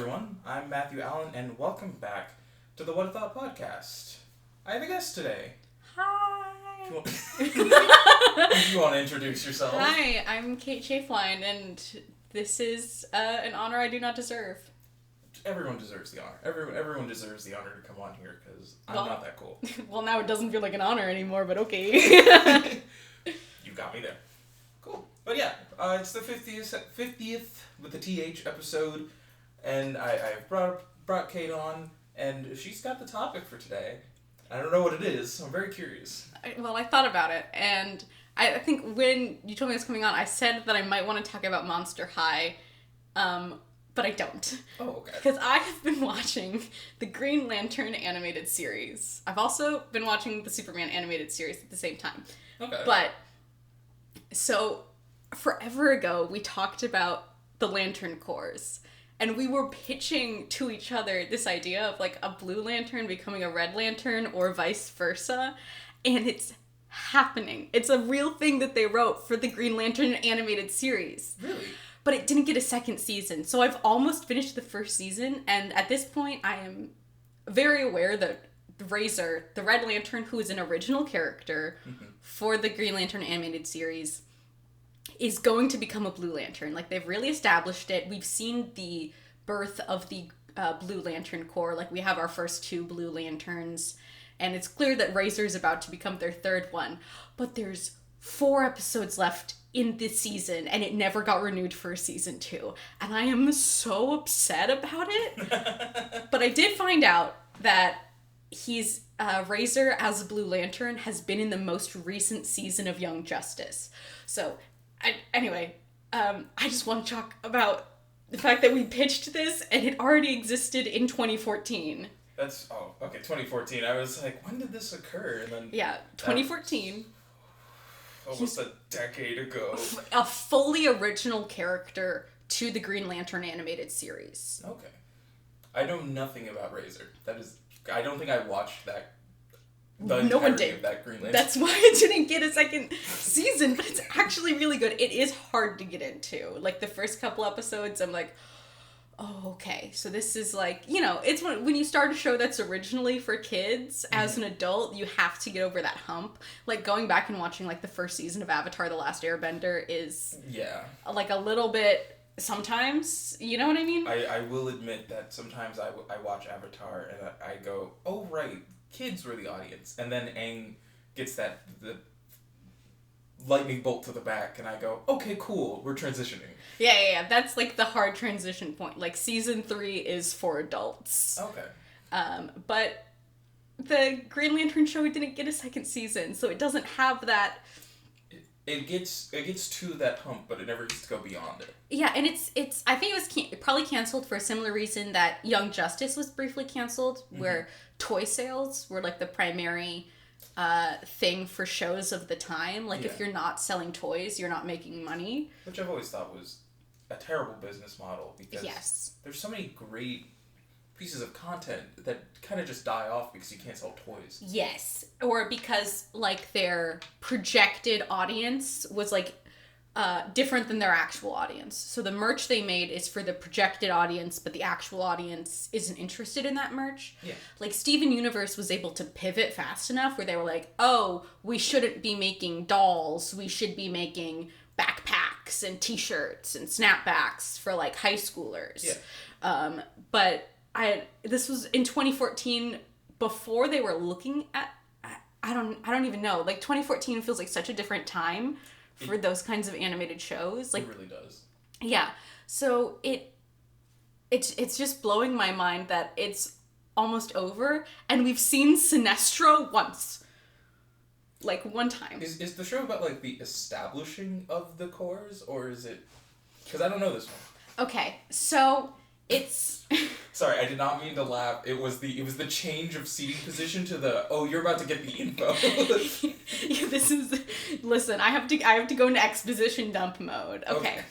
everyone. I'm Matthew Allen, and welcome back to the Whatta Thought podcast. I have a guest today. Hi. You want to introduce yourself? Hi, I'm Kate Schaefline, and this is an honor I do not deserve. Everyone deserves the honor. Everyone deserves the honor to come on here, because I'm not that cool. Well, now it doesn't feel like an honor anymore, but okay. You got me there. Cool. But yeah, it's the 50th with the TH episode, and I brought Kate on, and she's got the topic for today. I don't know what it is, so I'm very curious. I thought about it, and I think when you told me it was coming on, I said that I might want to talk about Monster High, but I don't. Oh, okay. Because I have been watching the Green Lantern animated series. I've also been watching the Superman animated series at the same time. Okay. But, so, forever ago, we talked about the Lantern Corps. And we were pitching to each other this idea of, like, a blue lantern becoming a red lantern or vice versa. And it's happening. It's a real thing that they wrote for the Green Lantern animated series. Really? But it didn't get a second season. So I've almost finished the first season. And at this point, I am very aware that Razor, the Red Lantern, who is an original character for the Green Lantern animated series, is going to become a Blue Lantern. Like, they've really established it. We've seen the birth of the Blue Lantern Corps. Like, we have our first two Blue Lanterns, and it's clear that Razor's about to become their third one. But there's 4 episodes left in this season, and it never got renewed for season 2. And I am so upset about it. But I did find out that he's Razor as a Blue Lantern has been in the most recent season of Young Justice. So I just want to talk about the fact that we pitched this and it already existed in 2014. 2014. I was like, when did this occur? And then 2014. Almost a decade ago. A fully original character to the Green Lantern animated series. Okay. I know nothing about Razor. I don't think I watched that. No one did. Of that Green Lantern. That's why it didn't get a second season, but it's actually really good. It is hard to get into. Like, the first couple episodes, I'm like, oh, okay. So this is like, it's when you start a show that's originally for kids, as an adult, you have to get over that hump. Like, going back and watching, like, the first season of Avatar: The Last Airbender is, like, a little bit, sometimes, you know what I mean? I will admit that sometimes I watch Avatar and I go, oh, right, kids were the audience. And then Aang gets the lightning bolt to the back, and I go, okay, cool, we're transitioning. Yeah. That's, like, the hard transition point. Like, season 3 is for adults. Okay. But the Green Lantern show didn't get a second season, so it doesn't have that. It gets to that hump, but it never gets to go beyond it. Yeah, and it's I think it was probably canceled for a similar reason that Young Justice was briefly canceled, where toy sales were, like, the primary thing for shows of the time. Like, if you're not selling toys, you're not making money. Which I've always thought was a terrible business model, because there's so many great pieces of content that kind of just die off because you can't sell toys. Yes, or because, like, their projected audience was, like, different than their actual audience. So the merch they made is for the projected audience, but the actual audience isn't interested in that merch. Yeah. Like, Steven Universe was able to pivot fast enough where they were like, oh, we shouldn't be making dolls. We should be making backpacks and t-shirts and snapbacks for, like, high schoolers. Yeah. But this was in 2014 before they were looking at, I don't even know. Like, 2014 feels like such a different time for those kinds of animated shows. Like, it really does. Yeah. So it's just blowing my mind that it's almost over, and we've seen Sinestro once. Like, one time. Is the show about, like, the establishing of the cores, or is it... Because I don't know this one. Okay, so it's... Sorry, I did not mean to laugh. It was the change of seating position to the, oh, you're about to get the info. Listen, I have to go into exposition dump mode. Okay.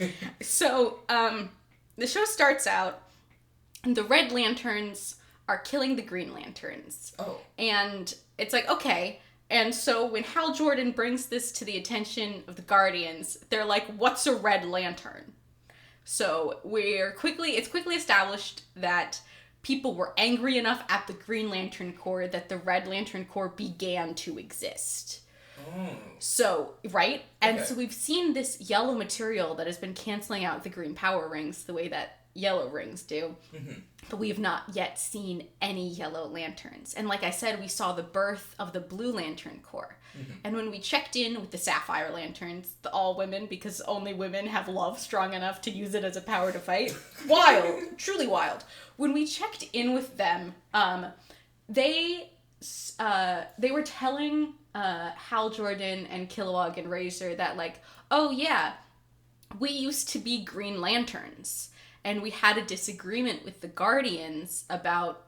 So, the show starts out, and the Red Lanterns are killing the Green Lanterns. Oh. And it's like, okay. And so when Hal Jordan brings this to the attention of the Guardians, they're like, what's a Red Lantern? So it's quickly established that people were angry enough at the Green Lantern Corps that the Red Lantern Corps began to exist. Oh. So, right? And Okay. so we've seen this yellow material that has been canceling out the green power rings the way that yellow rings do. Mm-hmm. But we have not yet seen any yellow lanterns. And like I said, we saw the birth of the Blue Lantern Corps. Mm-hmm. And when we checked in with the Sapphire Lanterns, the all women, because only women have love strong enough to use it as a power to fight. Wild. Truly wild. When we checked in with them, they were telling Hal Jordan and Kilowog and Razor that, like, oh yeah, we used to be Green Lanterns, and we had a disagreement with the Guardians about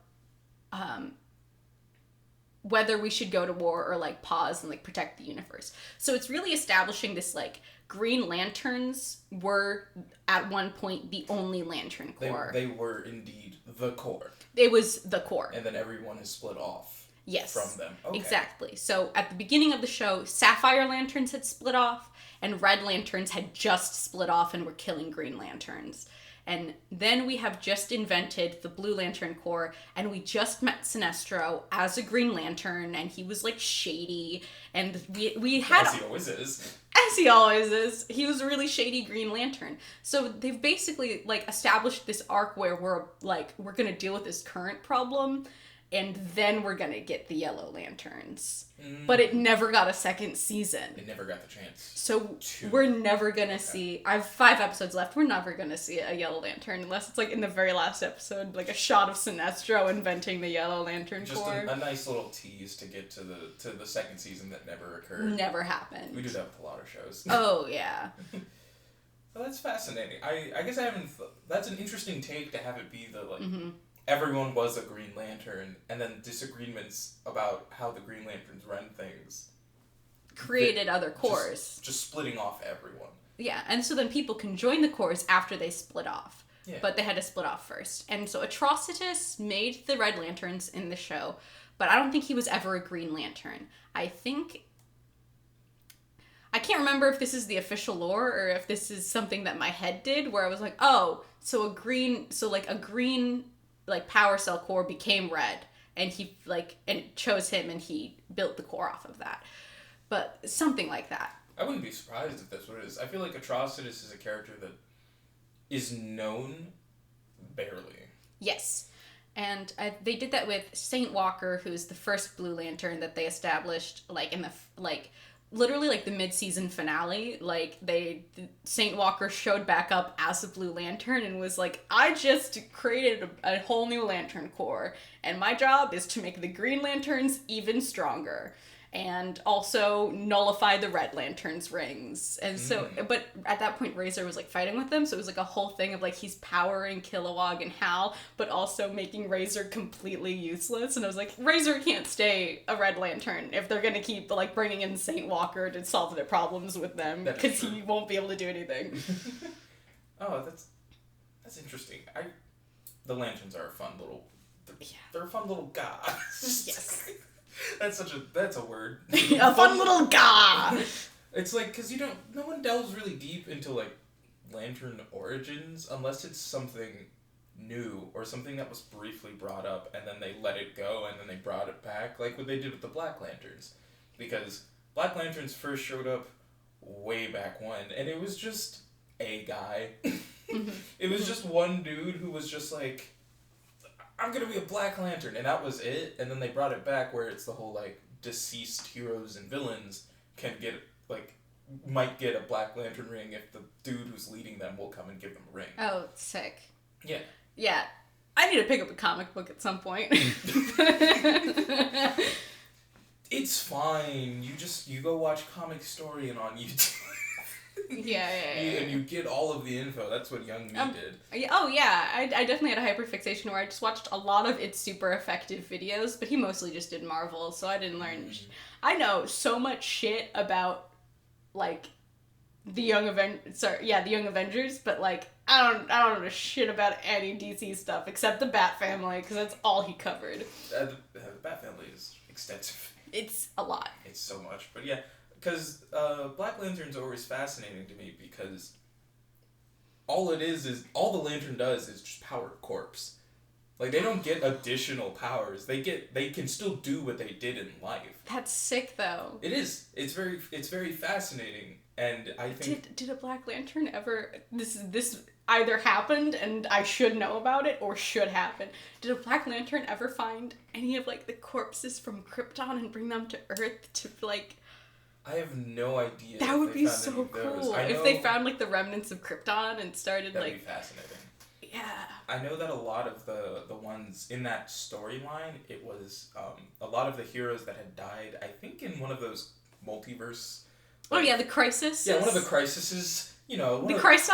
whether we should go to war or, like, pause and, like, protect the universe. So it's really establishing this, like, Green Lanterns were at one point the only Lantern Corps. They were indeed the Corps. It was the Corps. And then everyone has split off. Yes. From them. Okay. Exactly. So at the beginning of the show, Sapphire Lanterns had split off, and Red Lanterns had just split off and were killing Green Lanterns. And then we have just invented the Blue Lantern Corps, and we just met Sinestro as a Green Lantern, and he was, like, shady, and we had... As he always is. As he always is. He was a really shady Green Lantern. So they've basically, like, established this arc where we're gonna deal with this current problem, and then we're gonna get the Yellow Lanterns. But it never got a second season. It never got the chance. So we're never gonna see... I have 5 episodes left. We're never gonna see a Yellow Lantern unless it's, like, in the very last episode, like, a shot of Sinestro inventing the Yellow Lantern Corps. Just a nice little tease to get to the second season that never occurred. Never happened. We do that with a lot of shows. Oh, yeah. Well, that's fascinating. I guess I haven't... That's an interesting take to have it be the, like... Everyone was a Green Lantern, and then disagreements about how the Green Lanterns run things created other corps. Just splitting off everyone. Yeah, and so then people can join the corps after they split off. Yeah. But they had to split off first. And so Atrocitus made the Red Lanterns in the show, but I don't think he was ever a Green Lantern. I can't remember if this is the official lore or if this is something that my head did, where I was like, oh, so a green power cell core became red, and he and chose him, and he built the core off of that. But something like that. I wouldn't be surprised if that's what it is. I feel like Atrocitus is a character that is known barely. Yes. And they did that with Saint Walker, who's the first Blue Lantern that they established, in the literally the mid-season finale. Saint Walker showed back up as a Blue Lantern and was like, I just created a whole new Lantern Corps, and my job is to make the Green Lanterns even stronger, and also nullify the Red Lantern's rings. And so, but at that point, Razor was fighting with them, so it was a whole thing of he's powering Kilowog and Hal, but also making Razor completely useless. And I was like, Razor can't stay a Red Lantern if they're gonna keep bringing in Saint Walker to solve their problems with them, because he won't be able to do anything. Oh, that's interesting. The Lanterns are a fun little. They're a fun little guy. Yes. That's a word. A fun little guy. It's because no one delves really deep into Lantern origins unless it's something new or something that was briefly brought up and then they let it go and then they brought it back, like what they did with the Black Lanterns. Because Black Lanterns first showed up way back when, and it was just a guy. It was just one dude who was just I'm gonna be a Black Lantern, and that was it. And then they brought it back where it's the whole deceased heroes and villains can get might get a Black Lantern ring if the dude who's leading them will come and give them a ring. Oh, sick. Yeah. Yeah. I need to pick up a comic book at some point. It's fine. You go watch Comic Historian on YouTube. Yeah. And you get all of the info. That's what Young Me did. Oh, yeah. I definitely had a hyperfixation where I just watched a lot of It's Super Effective videos, but he mostly just did Marvel, so I didn't learn... I know so much shit about, the Young Avengers, but, I don't know shit about any DC stuff, except the Bat Family, because that's all he covered. The Bat Family is extensive. It's a lot. It's so much. But yeah, because Black Lantern's always fascinating to me because all the Lantern does is just power corpse. Like, they don't get additional powers. They can still do what they did in life. That's sick, though. It is. It's very fascinating, and I think... Did a Black Lantern ever... This either happened, and I should know about it, or should happen. Did a Black Lantern ever find any of, like, the corpses from Krypton and bring them to Earth to, like... I have no idea. That would be so cool. If they found, like, the remnants of Krypton and started, that'd like... That'd be fascinating. Yeah. I know that a lot of the ones in that storyline, it was a lot of the heroes that had died, I think in one of those multiverse... Like, oh yeah, the Crisis? Yeah, one of the Crises, you know... The Crisi?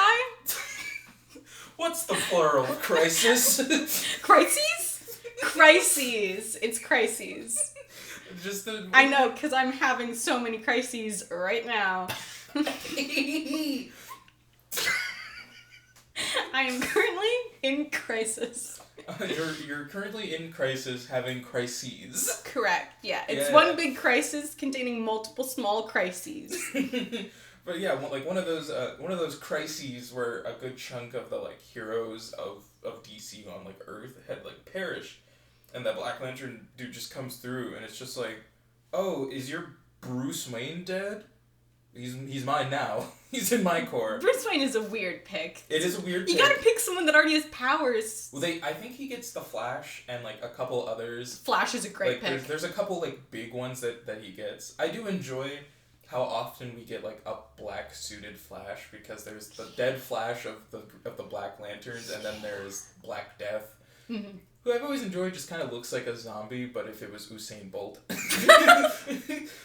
What's the plural of crisis? Crises? Crises. It's crises. Just the... I know, because I'm having so many crises right now. I am currently in crisis. You're currently in crisis, having crises. Correct. Yeah, it's one big crisis containing multiple small crises. But yeah, like one of those crises where a good chunk of the like heroes of DC on like Earth had like perished, and that Black Lantern dude just comes through, and it's just like, oh, is your Bruce Wayne dead? He's mine now. He's in my corps. Bruce Wayne is a weird pick. It is a weird pick. You gotta pick someone that already has powers. Well, I think he gets the Flash and, like, a couple others. Flash is a great pick. There's a couple, like, big ones that he gets. I do enjoy how often we get, like, a black-suited Flash, because there's the dead Flash of the Black Lanterns, and then there's Black Death. Mm-hmm. Who I've always enjoyed just kind of looks like a zombie, but if it was Usain Bolt.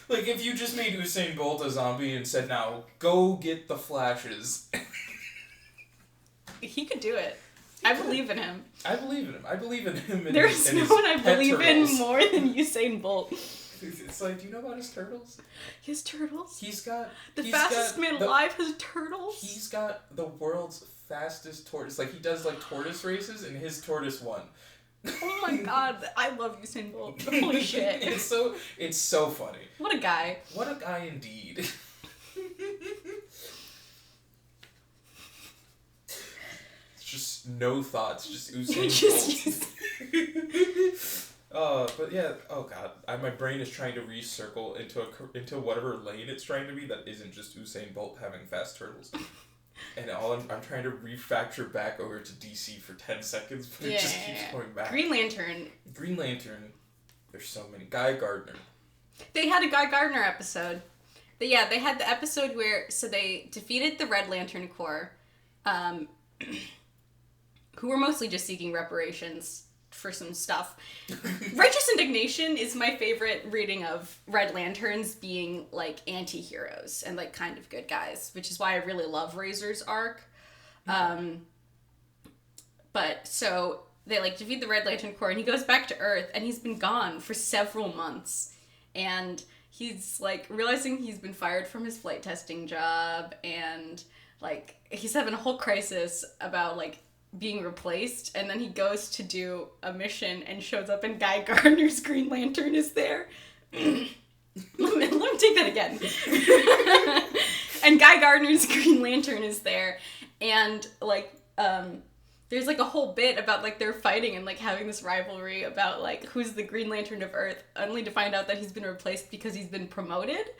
Like, if you just made Usain Bolt a zombie and said, now, go get the Flashes. He could do it. I believe in him. I believe in him. There's no one I believe in more than Usain Bolt. It's like, do you know about his turtles? His turtles? He's got... The fastest man alive has turtles? He's got the world's fastest tortoise. Like, he does, like, tortoise races, and his tortoise won. Oh my god, I love Usain Bolt. Holy shit. It's so funny. What a guy. What a guy indeed. It's just no thoughts, just Usain Bolt. But yeah, oh god, my brain is trying to recircle into whatever lane it's trying to be that isn't just Usain Bolt having fast turtles. And I'm trying to refactor back over to DC for 10 seconds, but it just keeps going back. Green Lantern. There's so many. Guy Gardner. They had a Guy Gardner episode. They had the episode where, so they defeated the Red Lantern Corps, who were mostly just seeking reparations for some stuff. Righteous Indignation is my favorite reading of Red Lanterns being, like, anti-heroes and, like, kind of good guys, which is why I really love Razor's arc. But, so, they, like, defeat the Red Lantern Corps, and he goes back to Earth, and he's been gone for several months, and he's, like, realizing he's been fired from his flight testing job, and, like, he's having a whole crisis about, like, being replaced, and then he goes to do a mission and shows up, and Guy Gardner's Green Lantern is there. let me take that again. And Guy Gardner's Green Lantern is there, and like there's like a whole bit about like they're fighting and like having this rivalry about like who's the Green Lantern of Earth, only to find out that he's been replaced because he's been promoted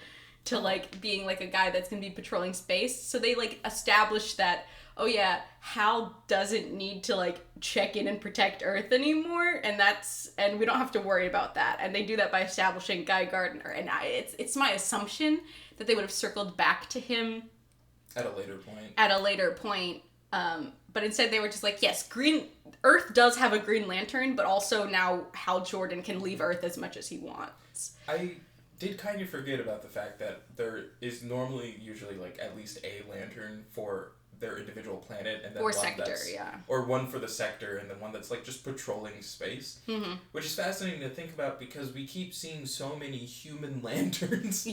to like being like a guy that's gonna be patrolling space. So they like establish that, oh yeah, Hal doesn't need to, like, check in and protect Earth anymore, and we don't have to worry about that. And they do that by establishing Guy Gardner, and it's my assumption that they would have circled back to him at a later point. But instead they were just like, yes, Earth does have a Green Lantern, but also now Hal Jordan can leave Earth as much as he wants. I did kind of forget about the fact that there is usually, like, at least a lantern for their individual planet, and then or sector, or one for the sector, and then one that's like just patrolling space, which is fascinating to think about because we keep seeing so many human lanterns,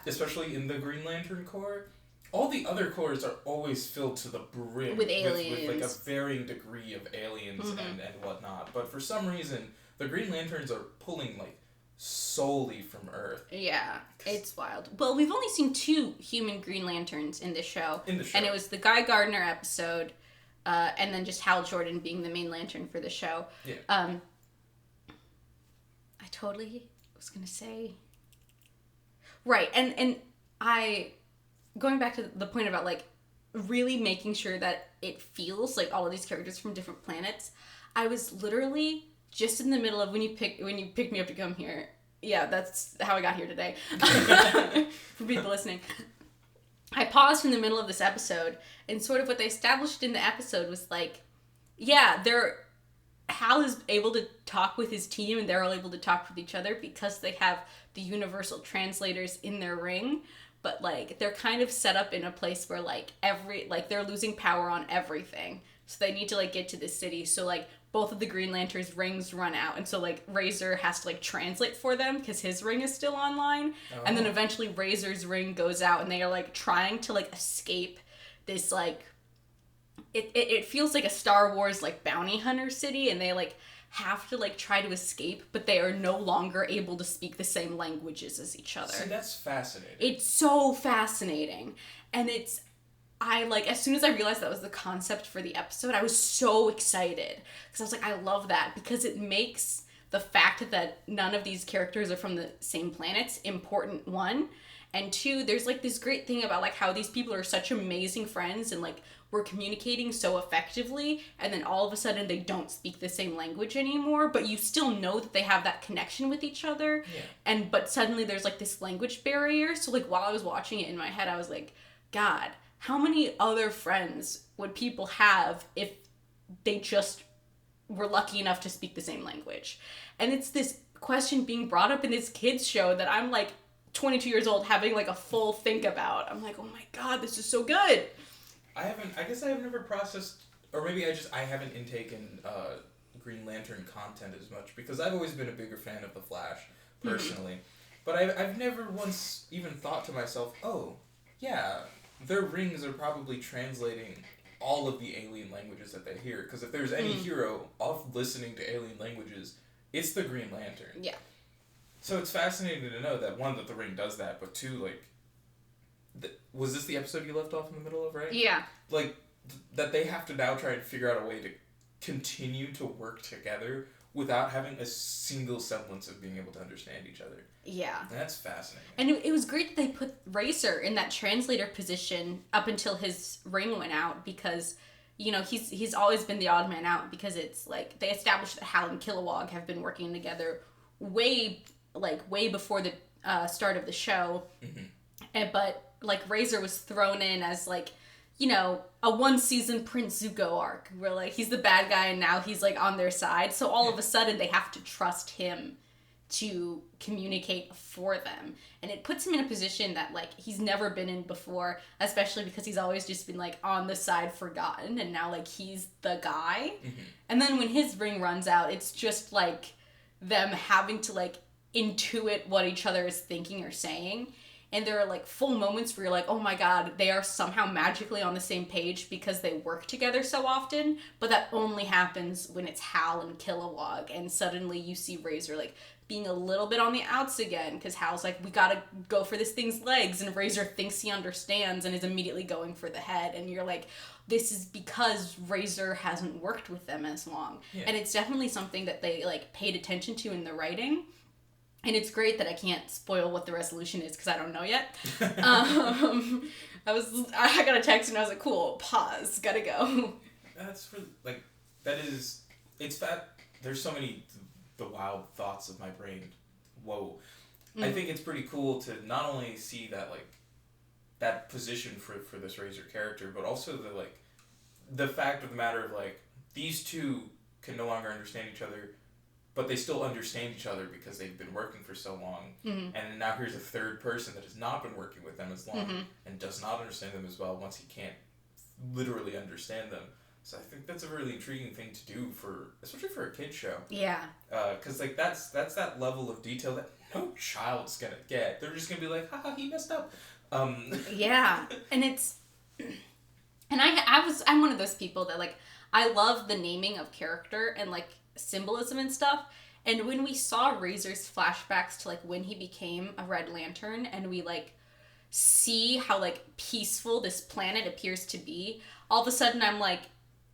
especially in the Green Lantern Corps. All the other corps are always filled to the brim with aliens, with like a varying degree of aliens and whatnot. But for some reason, the Green Lanterns are pulling like solely from Earth. Yeah, it's wild. Well, we've only seen 2 human Green Lanterns in the show. In the show. And it was the Guy Gardner episode, and then just Hal Jordan being the main lantern for the show. Yeah. I totally was going to say... Right, and I... Going back to the point about, like, really making sure that it feels like all of these characters from different planets, I was literally just in the middle of when you picked me up to come here. Yeah, that's how I got here today. For people listening. I paused in the middle of this episode, and sort of what they established in the episode was like, yeah, Hal is able to talk with his team, and they're all able to talk with each other because they have the universal translators in their ring. But, like, they're kind of set up in a place where, like, they're losing power on everything. So they need to, like, get to the city. So, like, both of the Green Lanterns' rings run out. And so, like, Razor has to, like, translate for them because his ring is still online. Oh. And then eventually Razor's ring goes out, and they are, like, trying to, like, escape this, like... It feels like a Star Wars, like, bounty hunter city, and they, like... have to, like, try to escape, but they are no longer able to speak the same languages as each other. See, that's fascinating. It's so fascinating. And as soon as I realized that was the concept for the episode, I was so excited. Because I was like, I love that. Because it makes the fact that none of these characters are from the same planets important, 1. And 2, there's, like, this great thing about, like, how these people are such amazing friends and, like, we're communicating so effectively, and then all of a sudden they don't speak the same language anymore, but you still know that they have that connection with each other. Yeah. But suddenly there's, like, this language barrier. So, like, while I was watching it in my head, I was like, God, how many other friends would people have if they just were lucky enough to speak the same language? And it's this question being brought up in this kids show that I'm, like, 22 years old having, like, a full think about. I'm like, oh my God, this is so good. I guess I have never processed, or maybe I haven't intaken Green Lantern content as much, because I've always been a bigger fan of The Flash, personally. Mm-hmm. But I've never once even thought to myself, oh, yeah, their rings are probably translating all of the alien languages that they hear, because if there's any hero of listening to alien languages, it's the Green Lantern. Yeah. So it's fascinating to know that, 1, that the ring does that, but 2, like, was this the episode you left off in the middle of, right? Yeah. Like, that they have to now try and figure out a way to continue to work together without having a single semblance of being able to understand each other. Yeah. That's fascinating. And it was great that they put Razor in that translator position up until his ring went out, because, you know, he's always been the odd man out, because it's, like, they established that Hal and Kilowog have been working together way before the start of the show. Mm-hmm. But, like, Razor was thrown in as, like, you know, a 1-season Prince Zuko arc, where, like, he's the bad guy and now he's, like, on their side. So all of a sudden they have to trust him to communicate for them. And it puts him in a position that, like, he's never been in before, especially because he's always just been, like, on the side forgotten, and now, like, he's the guy. Mm-hmm. And then when his ring runs out, it's just, like, them having to, like, intuit what each other is thinking or saying. And there are, like, full moments where you're like, oh my God, they are somehow magically on the same page because they work together so often. But that only happens when it's Hal and Kilowog. And suddenly you see Razor, like, being a little bit on the outs again. Because Hal's like, we gotta go for this thing's legs. And Razor thinks he understands and is immediately going for the head. And you're like, this is because Razor hasn't worked with them as long. Yeah. And it's definitely something that they, like, paid attention to in the writing. And it's great that I can't spoil what the resolution is because I don't know yet. I got a text and I was like, cool, pause, gotta go. That's really, like, it's that, there's so many, the wild thoughts of my brain. Whoa. Mm-hmm. I think it's pretty cool to not only see that, like, that position for this Razor character, but also the fact of the matter of, like, these two can no longer understand each other, but they still understand each other because they've been working for so long. Mm-hmm. And now here's a third person that has not been working with them as long and does not understand them as well once he can't literally understand them. So I think that's a really intriguing thing to do especially for a kid's show. Yeah. Because, like, that's that level of detail that no child's gonna get. They're just gonna be like, haha, he messed up. Yeah. And I'm one of those people that, like, I love the naming of character and, like, symbolism and stuff, And when we saw Razor's flashbacks to, like, when he became a Red Lantern, and we, like, see how, like, peaceful this planet appears to be, all of a sudden I'm like,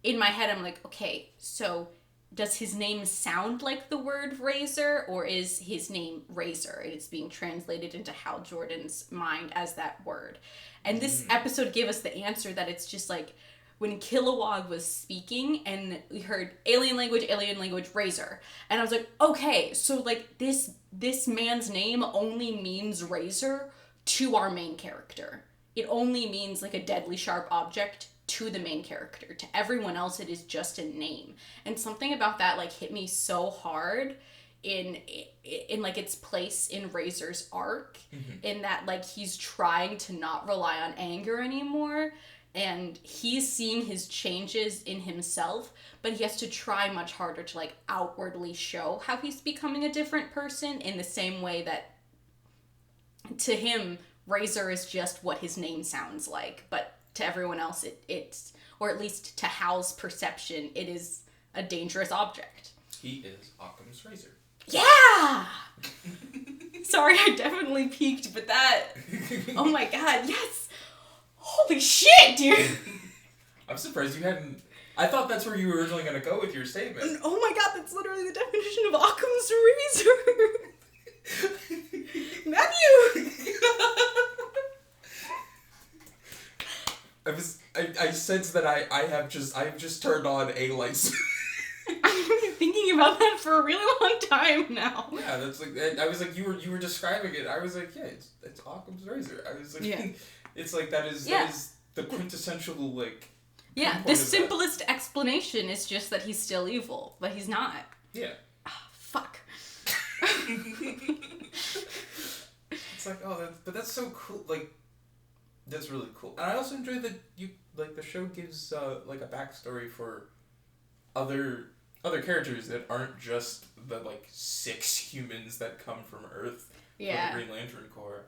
in my head I'm like, okay, so does his name sound like the word Razor, or is his name Razor and it's being translated into Hal Jordan's mind as that word? And this episode gave us the answer that it's just like when Kilowog was speaking and we heard alien language, Razor. And I was like, okay, so like this man's name only means Razor to our main character. It only means like a deadly sharp object to the main character. To everyone else, it is just a name. And something about that like hit me so hard in like its place in Razor's arc, in that like he's trying to not rely on anger anymore, and he's seeing his changes in himself, but he has to try much harder to like outwardly show how he's becoming a different person, in the same way that to him Razor is just what his name sounds like, but to everyone else, it's, or at least to Hal's perception, it is a dangerous object. He is Occam's razor. Yeah! Sorry, I definitely peaked, but that... Oh my god, yes! Holy shit, dude! I'm surprised you hadn't... I thought that's where you were originally going to go with your statement. Oh my god, that's literally the definition of Occam's razor! Matthew! I sense that I've just turned on a license. I've been thinking about that for a really long time now. Yeah, that's like, I was like, you were describing it. I was like, yeah, it's Occam's razor. I was like, yeah. It's like that is the quintessential like. Yeah, the simplest explanation is just that he's still evil, but he's not. Yeah. Oh, fuck. It's like, oh, but that's so cool. Like, that's really cool. And I also enjoy that the show gives like a backstory for other characters that aren't just the like 6 humans that come from Earth for the Green Lantern Corps.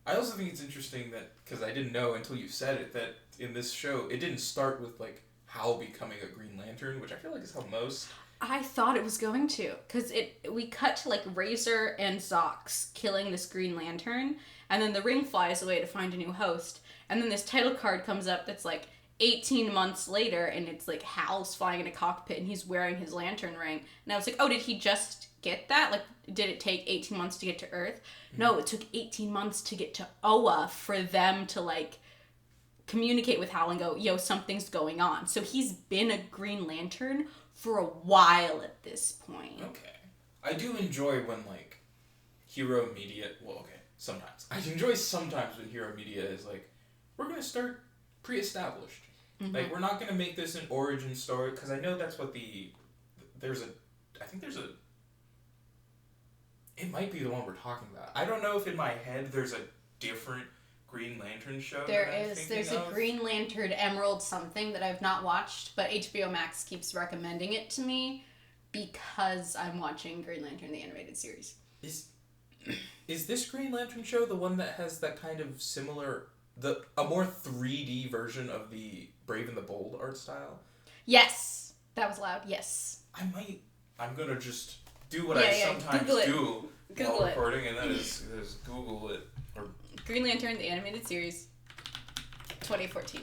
I also think it's interesting that, because I didn't know until you said it, that in this show it didn't start with like Hal becoming a Green Lantern, which I feel like is how most. I thought it was going to, because we cut to like Razor and Zox killing this Green Lantern, and then the ring flies away to find a new host, and then this title card comes up that's like 18 months later, and it's like Hal's flying in a cockpit and he's wearing his lantern ring, and I was like, oh, did he just get that? Like, did it take 18 months to get to Earth? No, it took 18 months to get to Oa for them to like communicate with Hal and go, yo, something's going on. So he's been a Green Lantern for a while at this point. Okay. I do enjoy when like hero media, sometimes. I enjoy sometimes when hero media is like, we're going to start pre-established. Mm-hmm. Like, we're not going to make this an origin story, because I know that's what it might be the one we're talking about. I don't know if in my head there's a different Green Lantern show. There's a Green Lantern Emerald something that I've not watched, but HBO Max keeps recommending it to me because I'm watching Green Lantern the animated series. Is this Green Lantern show the one that has that kind of similar, a more 3D version of the Brave and the Bold art style? Yes. That was loud. Yes. I'm going to just do what I sometimes do while recording, and that is Google it. Or Green Lantern, the animated series, 2014.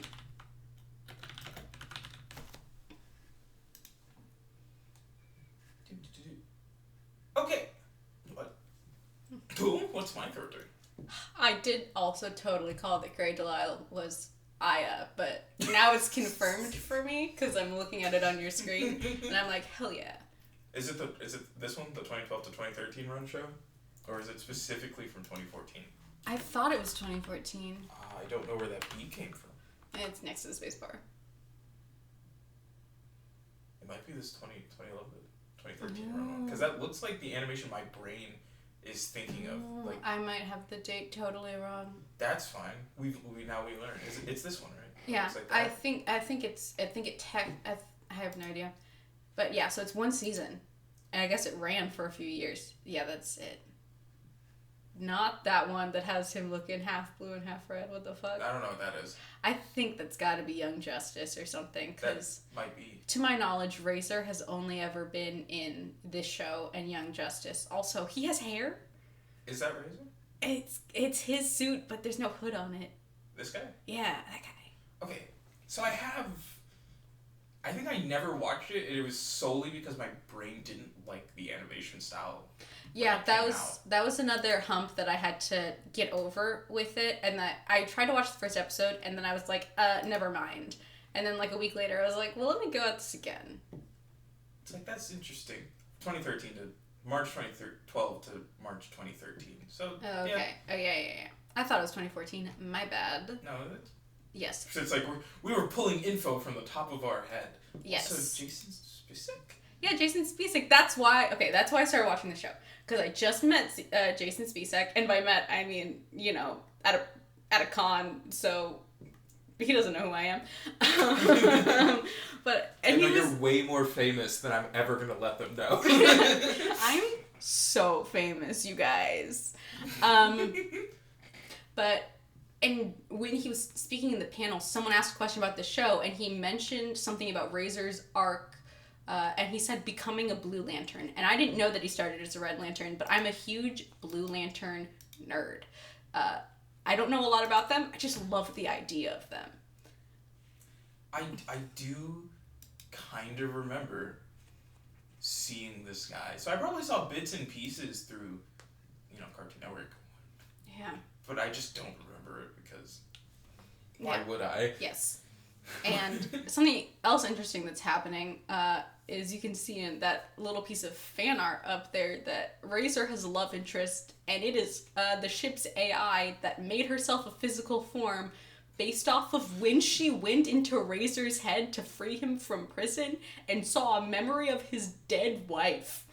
Okay. What? Who? What's my character? I did also totally call that Grey Delisle was Aya, but now it's confirmed for me because I'm looking at it on your screen, and I'm like, hell yeah. Is it this one, the 2012 to 2013 run show? Or is it specifically from 2014? I thought it was 2014. I don't know where that beat came from. It's next to the space bar. It might be this 2011, 2013 run one. Because that looks like the animation my brain is thinking of. Like, I might have the date totally wrong. That's fine. We learned. It's this one, right? Yeah, like I have no idea. But yeah, so it's one season. And I guess it ran for a few years. Yeah, that's it. Not that one that has him looking half blue and half red. What the fuck? I don't know what that is. I think that's got to be Young Justice or something. Because that might be. To my knowledge, Razor has only ever been in this show and Young Justice. Also, he has hair. Is that Razor? It's his suit, but there's no hood on it. This guy? Yeah, that guy. Okay, so I think I never watched it. It was solely because my brain didn't like the animation style. Yeah, that was another hump that I had to get over with it, and that I tried to watch the first episode, and then I was like, never mind. And then like a week later, I was like, well, let me go at this again. It's like, that's interesting. 2013 to March 2012 to March 2013. So, oh, okay. Yeah. Oh, yeah. I thought it was 2014. My bad. No, it's... Yes. So it's like we were pulling info from the top of our head. Yes. So Jason Spacek? Yeah, Jason Spacek. That's why I started watching the show. Because I just met Jason Spacek, and by met, I mean, you know, at a con, so he doesn't know who I am. And you're way more famous than I'm ever going to let them know. I'm so famous, you guys. And when he was speaking in the panel, someone asked a question about the show, and he mentioned something about Razor's arc, and he said becoming a Blue Lantern. And I didn't know that he started as a Red Lantern, but I'm a huge Blue Lantern nerd. I don't know a lot about them. I just love the idea of them. I do kind of remember seeing this guy. So I probably saw bits and pieces through, you know, Cartoon Network. Yeah. But I just don't remember it because why would I? Yes. And something else interesting that's happening is you can see in that little piece of fan art up there that Razor has a love interest, and it is the ship's AI that made herself a physical form based off of when she went into Razor's head to free him from prison and saw a memory of his dead wife.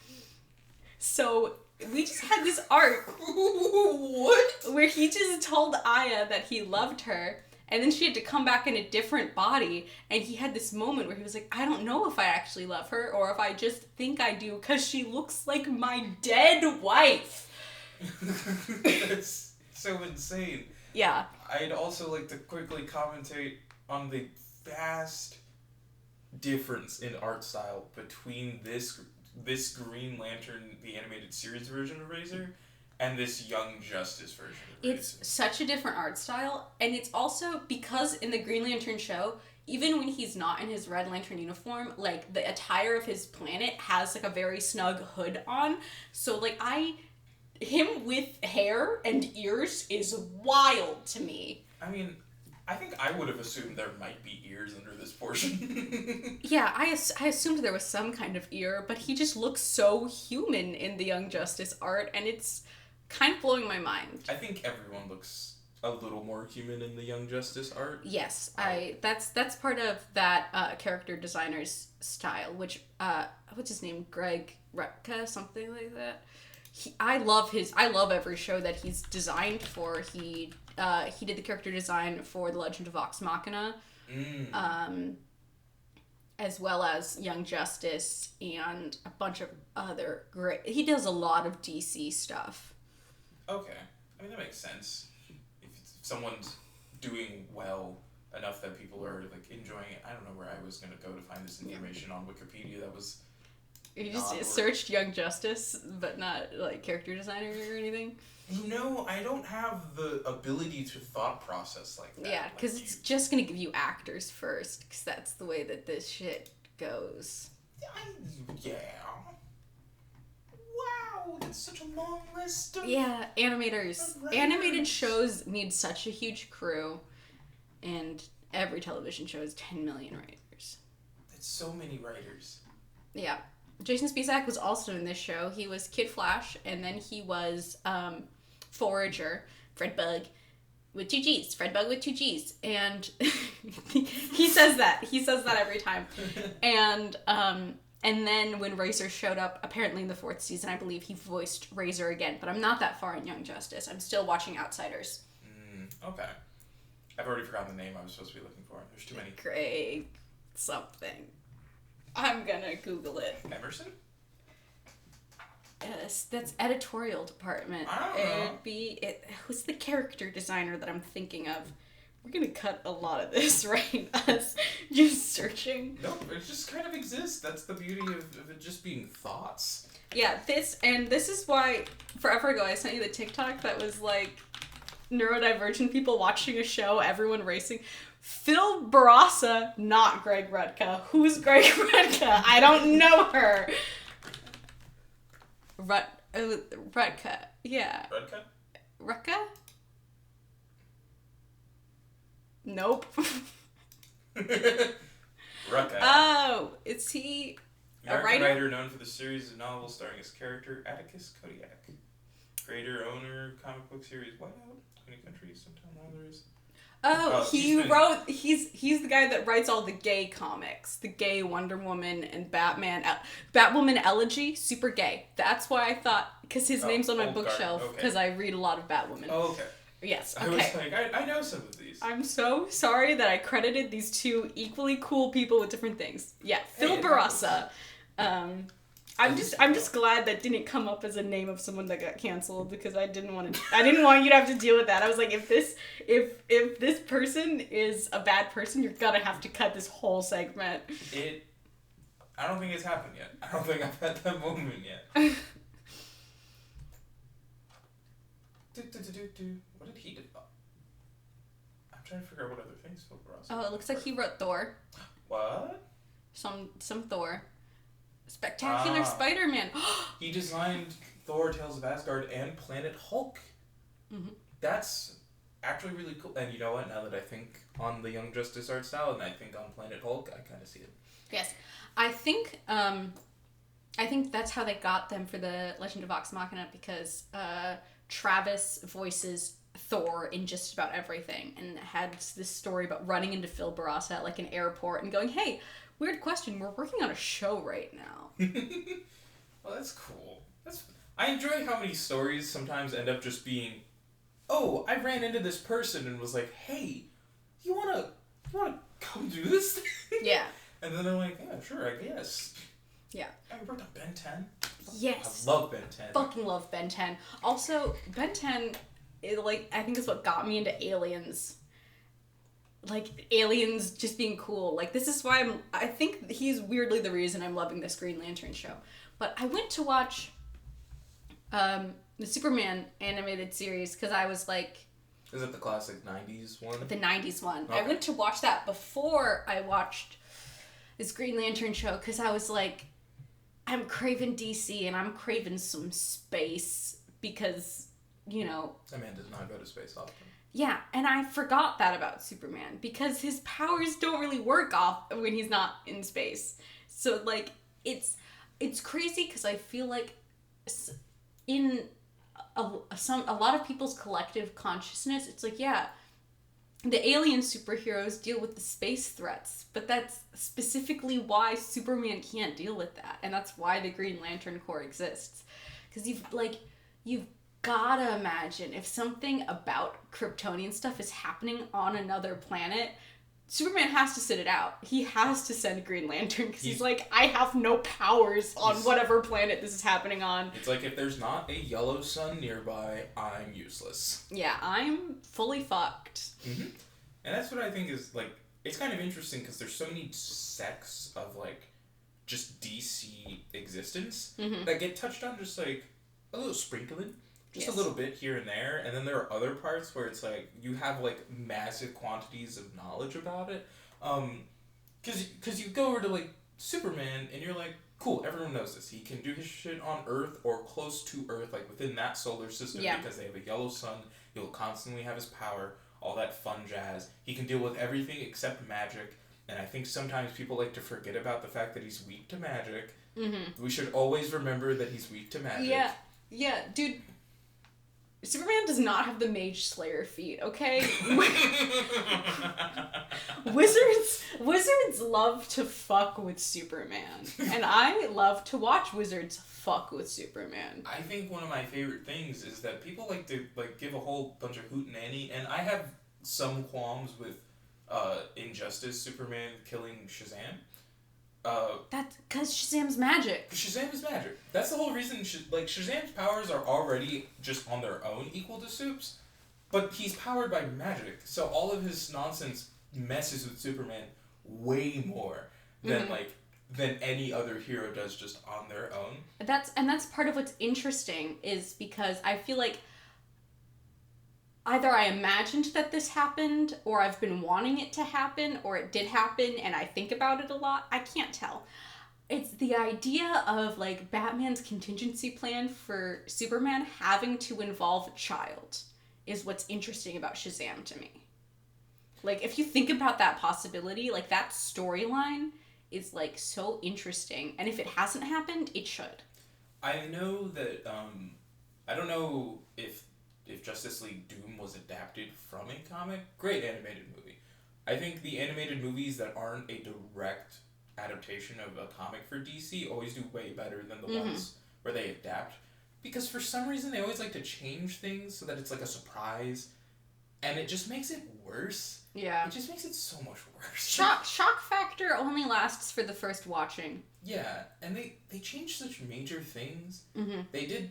So we just had this arc what? where he just told Aya that he loved her, and then she had to come back in a different body, and he had this moment where he was like, I don't know if I actually love her or if I just think I do because she looks like my dead wife. That's so insane. Yeah. I'd also like to quickly commentate on the vast difference in art style between this Green Lantern, the animated series version of Razor, and this Young Justice version of Razor. It's such a different art style, and it's also because in the Green Lantern show, even when he's not in his Red Lantern uniform, like, the attire of his planet has, like, a very snug hood on, so, like, him with hair and ears is wild to me. I mean, I think I would have assumed there might be ears under this portion. Yeah, I assumed there was some kind of ear, but he just looks so human in the Young Justice art, and it's kind of blowing my mind. I think everyone looks a little more human in the Young Justice art. Yes, that's part of that character designer's style, which what's his name, Greg Rucka, something like that. I love every show that he's designed for. He did the character design for The Legend of Vox Machina, as well as Young Justice and a bunch of other great. He does a lot of DC stuff. Okay, I mean that makes sense. If someone's doing well enough that people are like enjoying it, I don't know where I was gonna go to find this information on Wikipedia. That was. You just searched Young Justice, but not, like, character designer or anything? You know, I don't have the ability to thought process like that. Yeah, because it's just going to give you actors first, because that's the way that this shit goes. Yeah. Wow, that's such a long list of... Yeah, animators. Animated shows need such a huge crew, and every television show has 10 million writers. That's so many writers. Yeah. Jason Spacek was also in this show. He was Kid Flash, and then he was Forager, Fred Bug, with 2 G's. Fred Bug with 2 G's. And he says that. He says that every time. And then when Razor showed up, apparently in the 4th season, I believe he voiced Razor again. But I'm not that far in Young Justice. I'm still watching Outsiders. Okay. I've already forgotten the name I was supposed to be looking for. There's too many. Craig something. I'm gonna Google it. Emerson? That's editorial department. I don't know. It'd be who's the character designer that I'm thinking of? We're gonna cut a lot of this, right? Us just searching. Nope, it just kind of exists. That's the beauty of it just being thoughts. Yeah, this is why forever ago I sent you the TikTok that was like neurodivergent people watching a show, everyone racing. Phil Barassa, not Greg Rutka. Who's Greg Rutka? I don't know her. Rutka. Yeah. Rutka? Rutka? Nope. Rutka. Oh, is he a American writer? writer known for the series of novels starring his character Atticus Kodiak. Creator, owner, comic book series Whiteout, 20 countries, sometime others. Oh, he's the guy that writes all the gay comics. The gay Wonder Woman and Batwoman Elegy, super gay. That's why I thought, because his name's on my bookshelf, because I read a lot of Batwoman. Oh, okay. Yes, okay. I was like, I know some of these. I'm so sorry that I credited these two equally cool people with different things. Yeah, Phil Barassa. I'm just glad that didn't come up as a name of someone that got canceled, because I didn't want you to have to deal with that. I was like, if this person is a bad person, you're gonna have to cut this whole segment. I don't think it's happened yet. I don't think I've had that moment yet. What did he do? I'm trying to figure out what other things Phil Barassa. Oh, it looks like he wrote Thor. What? Some Thor. Spectacular Spider-Man. He designed Thor, Tales of Asgard, and Planet Hulk. Mm-hmm. That's actually really cool. And you know what? Now that I think on the Young Justice art style and I think on Planet Hulk, I kind of see it. Yes. I think that's how they got them for the Legend of Vox Machina, because Travis voices Thor in just about everything, and had this story about running into Phil Barassa at like an airport and going, "Hey, weird question, we're working on a show right now." Well, that's cool. I enjoy how many stories sometimes end up just being, "Oh, I ran into this person and was like, hey, you wanna come do this thing?" Yeah. And then they're like, "Yeah, sure, I guess." Yeah. I worked on Ben 10. Yes. I love Ben 10. Fucking love Ben 10. Also, Ben 10, I think is what got me into Aliens. Like, Aliens just being cool. Like, this is why I think he's weirdly the reason I'm loving this Green Lantern show. But I went to watch the Superman animated series because I was like... Is it the classic 90s one? The 90s one. Okay. I went to watch that before I watched this Green Lantern show because I was like, I'm craving DC and I'm craving some space because, you know... That man does not go to space often. Yeah, and I forgot that about Superman because his powers don't really work off when he's not in space. So, like, it's crazy because I feel like in a lot of people's collective consciousness, it's like, yeah, the alien superheroes deal with the space threats, but that's specifically why Superman can't deal with that, and that's why the Green Lantern Corps exists. Because you've gotta imagine if something about Kryptonian stuff is happening on another planet, Superman has to sit it out. He has to send Green Lantern because he's like, I have no powers on whatever planet this is happening on. It's like, if there's not a yellow sun nearby, I'm useless. Yeah, I'm fully fucked. Mm-hmm. And that's what I think is, like, it's kind of interesting because there's so many sects of, like, just DC existence that get touched on just, like, a little sprinkling. Just a little bit here and there, and then there are other parts where it's like you have like massive quantities of knowledge about it. Cause you go over to like Superman and you're like, cool, everyone knows this. He can do his shit on Earth or close to Earth, like within that solar system because they have a yellow sun. He'll constantly have his power, all that fun jazz. He can deal with everything except magic, and I think sometimes people like to forget about the fact that he's weak to magic. Mm-hmm. We should always remember that he's weak to magic. Yeah, dude. Superman does not have the Mage Slayer feat, okay? Wizards love to fuck with Superman. And I love to watch wizards fuck with Superman. I think one of my favorite things is that people like to like give a whole bunch of hootenanny, and I have some qualms with Injustice Superman killing Shazam. That's because Shazam's magic. Shazam is magic. That's the whole reason. Shazam's powers are already just on their own equal to Soup's, but he's powered by magic. So all of his nonsense messes with Superman way more than than any other hero does just on their own. That's part of what's interesting is because I feel like either I imagined that this happened, or I've been wanting it to happen, or it did happen and I think about it a lot. I can't tell. It's the idea of, like, Batman's contingency plan for Superman having to involve a child is what's interesting about Shazam to me. Like, if you think about that possibility, like, that storyline is, like, so interesting. And if it hasn't happened, it should. I know that, I don't know if Justice League Doom was adapted from a comic. Great animated movie. I think the animated movies that aren't a direct adaptation of a comic for DC always do way better than the ones where they adapt. Because for some reason they always like to change things so that it's like a surprise. And it just makes it worse. Yeah. It just makes it so much worse. Shock factor only lasts for the first watching. Yeah, and they changed such major things. Mm-hmm. They did,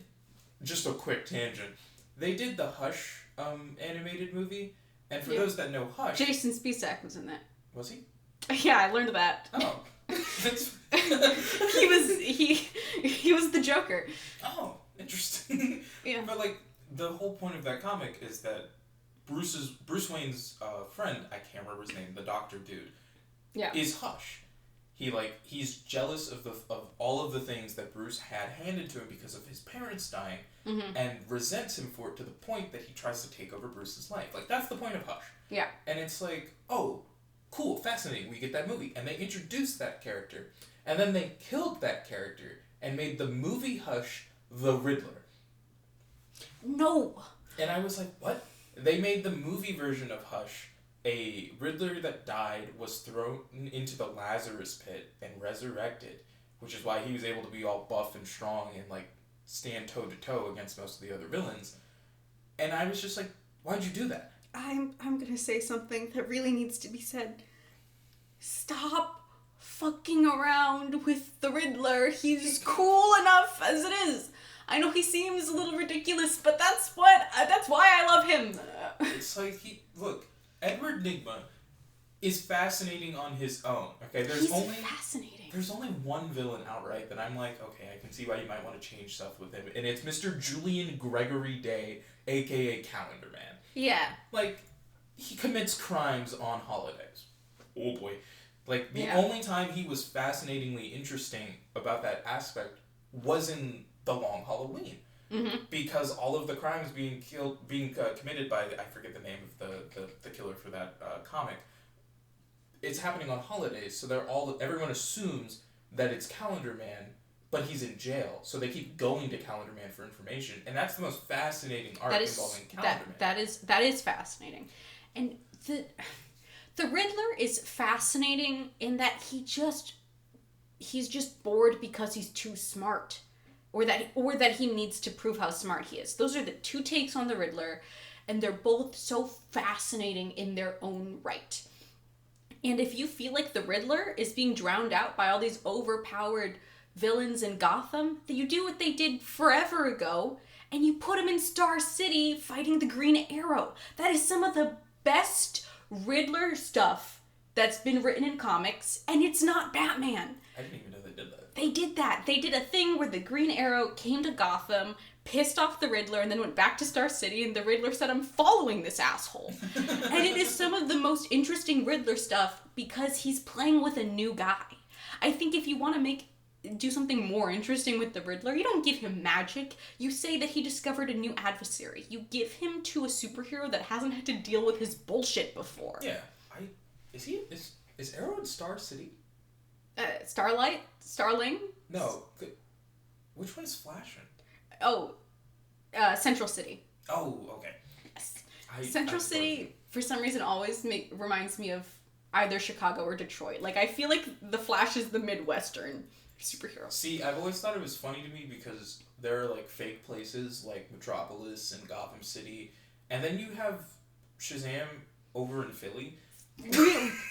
just a quick tangent, they did the Hush animated movie, and for those that know Hush... Jason Spisak was in that. Was he? Yeah, I learned that. Oh. That's... he was the Joker. Oh, interesting. Yeah. But, like, the whole point of that comic is that Bruce Wayne's friend, I can't remember his name, the doctor dude, is Hush. He's jealous of all of the things that Bruce had handed to him because of his parents dying, and resents him for it to the point that he tries to take over Bruce's life. Like, that's the point of Hush. Yeah. And it's like, oh, cool, fascinating, we get that movie. And they introduced that character. And then they killed that character and made the movie Hush the Riddler. No. And I was like, what? They made the movie version of Hush a Riddler that died, was thrown into the Lazarus pit and resurrected, which is why he was able to be all buff and strong and, like, stand toe-to-toe against most of the other villains. And I was just like, why'd you do that? I'm gonna say something that really needs to be said. Stop fucking around with the Riddler. He's cool enough as it is. I know he seems a little ridiculous, but that's why I love him. It's like, look, Edward Nygma is fascinating on his own. Okay, fascinating. There's only one villain outright that I'm like, okay, I can see why you might want to change stuff with him, and it's Mr. Julian Gregory Day, aka Calendar Man. Yeah. Like, he commits crimes on holidays. Oh boy. Like, the only time he was fascinatingly interesting about that aspect was in The Long Halloween. Mm-hmm. Because all of the crimes being committed by, I forget the name of the killer for that comic, it's happening on holidays, so everyone assumes that it's Calendar Man, but he's in jail, so they keep going to Calendar Man for information, and that's the most fascinating arc involving Calendar Man. That is fascinating, and the Riddler is fascinating in that he's just bored because he's too smart. Or that he needs to prove how smart he is. Those are the two takes on the Riddler, and they're both so fascinating in their own right. And if you feel like the Riddler is being drowned out by all these overpowered villains in Gotham, then you do what they did forever ago, and you put him in Star City fighting the Green Arrow. That is some of the best Riddler stuff that's been written in comics, and it's not Batman. I didn't even know they did that. They did that. They did a thing where the Green Arrow came to Gotham, pissed off the Riddler, and then went back to Star City, and the Riddler said, I'm following this asshole. And it is some of the most interesting Riddler stuff because he's playing with a new guy. I think if you want to do something more interesting with the Riddler, you don't give him magic. You say that he discovered a new adversary. You give him to a superhero that hasn't had to deal with his bullshit before. Yeah. Is Arrow in Star City? Starling? No. Which one is Flash in? Oh, Central City. Oh, okay. Yes. Central City, for some reason, always reminds me of either Chicago or Detroit. Like, I feel like the Flash is the Midwestern superhero. See, I've always thought it was funny to me because there are, like, fake places like Metropolis and Gotham City, and then you have Shazam over in Philly.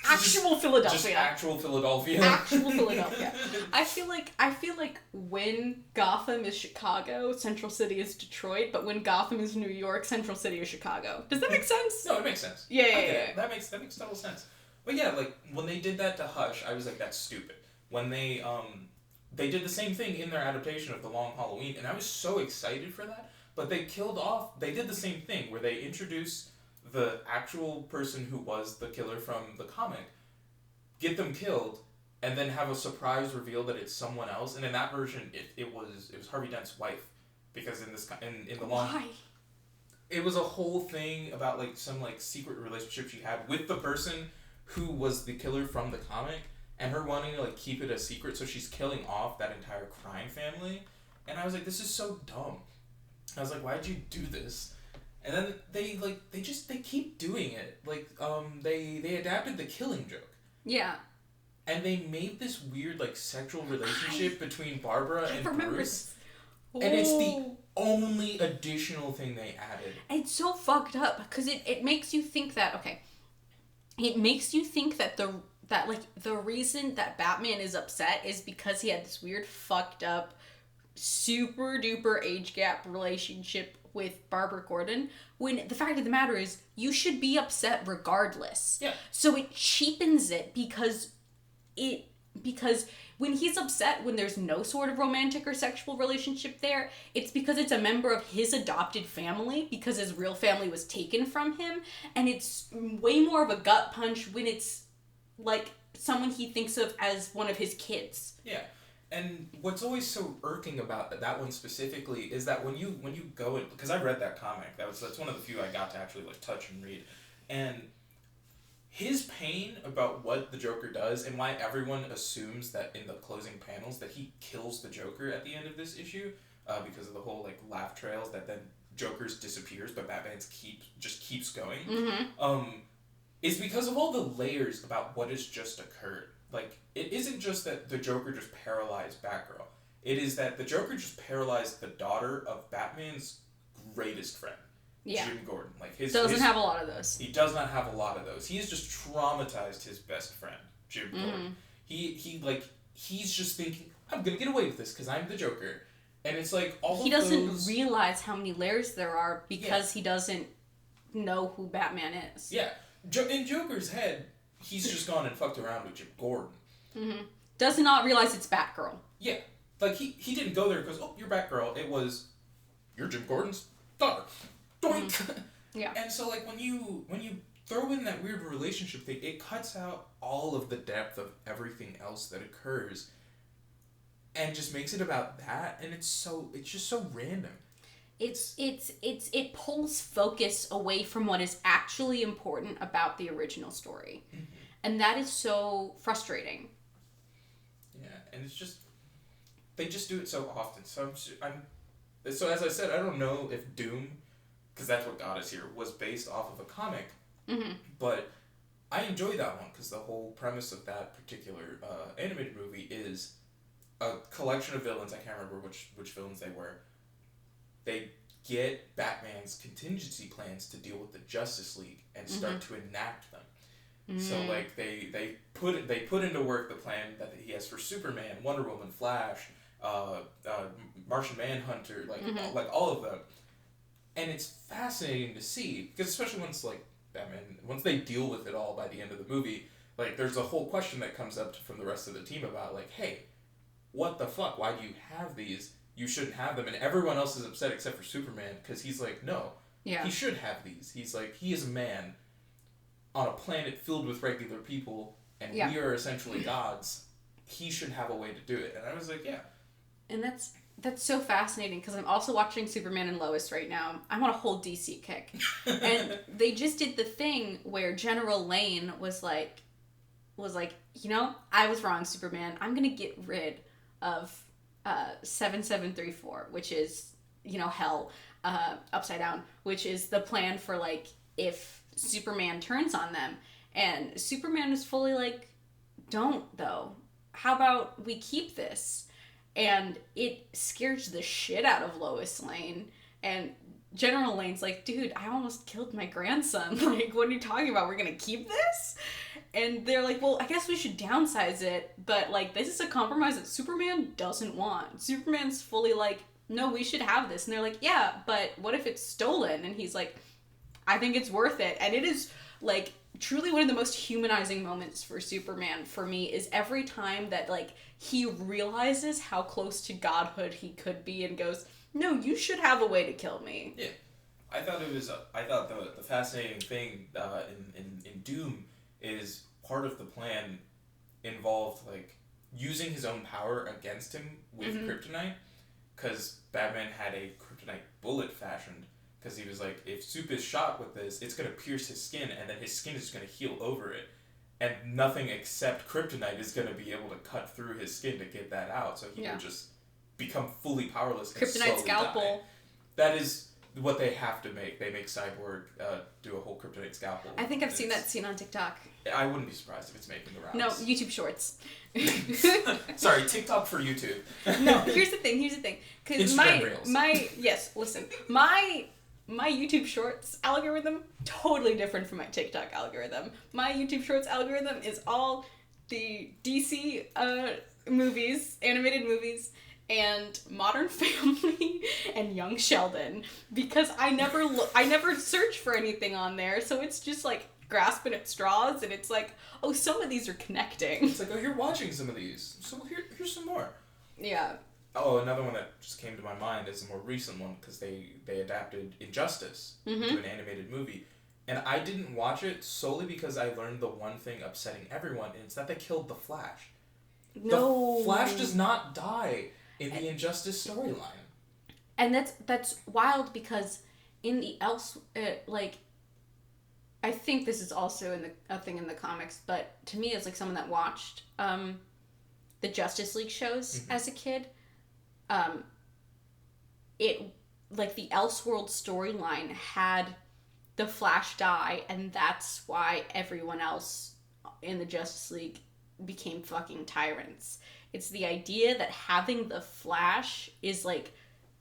Actual Philadelphia. Just actual Philadelphia. Actual Philadelphia. I feel like when Gotham is Chicago, Central City is Detroit, but when Gotham is New York, Central City is Chicago. Does that make sense? No, it makes sense. Yeah. That makes total sense. But yeah, like when they did that to Hush, I was like, that's stupid. When they did the same thing in their adaptation of The Long Halloween, and I was so excited for that. But they did the same thing where they introduced the actual person who was the killer from the comic, get them killed, and then have a surprise reveal that it's someone else. And in that version, it was Harvey Dent's wife, because in the long. Why? It was a whole thing about like some like secret relationship she had with the person who was the killer from the comic, and her wanting to like keep it a secret, so she's killing off that entire crime family. And I was like, this is so dumb. I was like, why'd you do this? And then they keep doing it. Like, they adapted The Killing Joke. Yeah. And they made this weird, like, sexual relationship between Barbara and Bruce. And it's the only additional thing they added. It's so fucked up, because it makes you think that, okay, it makes you think that the reason that Batman is upset is because he had this weird, fucked up, super duper age gap relationship with Barbara Gordon, when the fact of the matter is you should be upset regardless. Yeah. So it cheapens it because when he's upset when there's no sort of romantic or sexual relationship there, it's because it's a member of his adopted family, because his real family was taken from him, and it's way more of a gut punch when it's like someone he thinks of as one of his kids. Yeah. And what's always so irking about that one specifically is that when you go in, because I read that comic, that's one of the few I got to actually like touch and read, and his pain about what the Joker does and why everyone assumes that in the closing panels that he kills the Joker at the end of this issue, because of the whole like laugh trails that then Joker's disappears but Batman's keeps going, is because of all the layers about what has just occurred. Like, it isn't just that the Joker just paralyzed Batgirl. It is that the Joker just paralyzed the daughter of Batman's greatest friend, Jim Gordon. Like doesn't have a lot of those. He does not have a lot of those. He's just traumatized his best friend, Jim Gordon. He's just thinking, I'm gonna get away with this because I'm the Joker, and it's like he doesn't realize how many layers there are because he doesn't know who Batman is. Yeah, in Joker's head, he's just gone and fucked around with Jim Gordon. Mm-hmm. Does not realize it's Batgirl. Yeah. Like, he didn't go there because, oh, you're Batgirl. It was, you're Jim Gordon's daughter. Doink! Mm-hmm. Yeah. And so, like, when you throw in that weird relationship thing, it cuts out all of the depth of everything else that occurs and just makes it about that, and it's just so random. It pulls focus away from what is actually important about the original story. Mm-hmm. And that is so frustrating. Yeah, and it's just, they just do it so often. So so as I said, I don't know if Doom, because that's what got us here, was based off of a comic. Mm-hmm. But I enjoy that one because the whole premise of that particular animated movie is a collection of villains. I can't remember which villains they were. They get Batman's contingency plans to deal with the Justice League and start to enact them. Mm-hmm. So like they put into work the plan that he has for Superman, Wonder Woman, Flash, Martian Manhunter, like all of them, and it's fascinating to see because especially once they deal with it all by the end of the movie, like there's a whole question that comes up from the rest of the team about like, hey, what the fuck? Why do you have these? You shouldn't have them, and everyone else is upset except for Superman because he's like, no, he should have these. He's like, he is a man on a planet filled with regular people, and we are essentially gods. He should have a way to do it. And I was like, yeah. And that's so fascinating because I'm also watching Superman and Lois right now. I'm on a whole DC kick. And they just did the thing where General Lane was like, you know, I was wrong, Superman. I'm going to get rid of 7734, which is, you know, hell, upside down, which is the plan for like if Superman turns on them. And Superman is fully like, don't though. How about we keep this? And it scares the shit out of Lois Lane. And General Lane's like, dude, I almost killed my grandson. Like, what are you talking about? We're gonna keep this? And they're like, well, I guess we should downsize it, but, like, this is a compromise that Superman doesn't want. Superman's fully like, no, we should have this. And they're like, yeah, but what if it's stolen? And he's like, I think it's worth it. And it is, like, truly one of the most humanizing moments for Superman for me is every time that, like, he realizes how close to godhood he could be and goes, no, you should have a way to kill me. Yeah. I thought the fascinating thing in Doom is part of the plan involved, like, using his own power against him with kryptonite, because Batman had a kryptonite bullet fashioned, because he was like, if Soup is shot with this, it's going to pierce his skin, and then his skin is going to heal over it, and nothing except kryptonite is going to be able to cut through his skin to get that out, so he will just become fully powerless and Kryptonite scalpel. die. That is what they have to make. They make Cyborg do a whole kryptonite scalpel. I think I've seen that scene on TikTok. I wouldn't be surprised if it's making the rounds. No, YouTube Shorts. Sorry, TikTok for YouTube. No, here's the thing. Because my YouTube Shorts algorithm, totally different from my TikTok algorithm. My YouTube Shorts algorithm is all the DC movies, animated movies, and Modern Family and Young Sheldon, because I never search for anything on there, so it's just like grasping at straws, and it's like, oh, some of these are connecting. It's like, oh, you're watching some of these, so here's some more. Yeah. Oh, another one that just came to my mind is a more recent one, because they adapted Injustice to an animated movie, and I didn't watch it solely because I learned the one thing upsetting everyone, and it's that they killed the Flash. No. The Flash does not die in the Injustice storyline. And that's wild, because in the I think this is also a thing in the comics, but to me as like someone that watched the Justice League shows as a kid, it, like, the Elseworld storyline had the Flash die, and that's why everyone else in the Justice League became fucking tyrants. It's the idea that having the Flash is, like,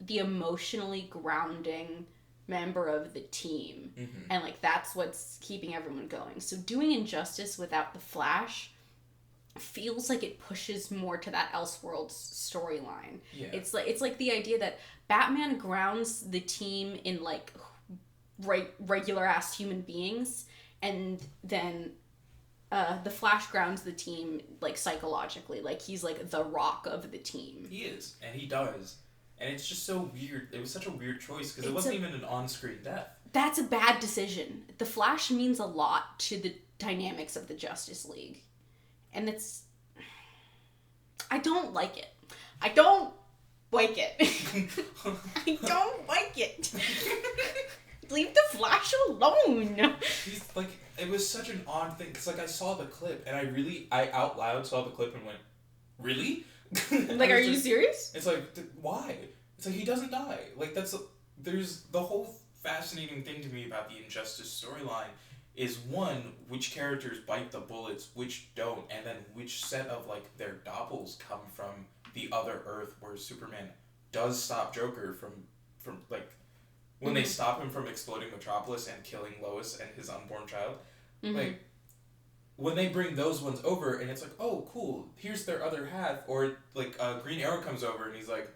the emotionally grounding member of the team. And, like, that's what's keeping everyone going. So doing Injustice without the Flash feels like it pushes more to that Elseworlds storyline. Yeah. It's like the idea that Batman grounds the team in, like, regular ass human beings, and then the Flash grounds the team, like, psychologically. Like, he's like the rock of the team. He is, and he does. And it's just so weird. It was such a weird choice, because it wasn't even an on-screen death. That's a bad decision. The Flash means a lot to the dynamics of the Justice League. And I don't like it. I don't like it. I don't like it. Leave the Flash alone. He's like, it was such an odd thing, because, like, I saw the clip, and I out loud saw the clip and went, really? Like, are you serious? It's like, why? It's like, he doesn't die. Like, there's the whole fascinating thing to me about the Injustice storyline is, one, which characters bite the bullets, which don't, and then which set of, like, their doppels come from the other Earth where Superman does stop Joker from like, when they stop him from exploding Metropolis and killing Lois and his unborn child. Like, when they bring those ones over, and it's like, oh, cool, here's their other half, or, like, Green Arrow comes over, and he's like,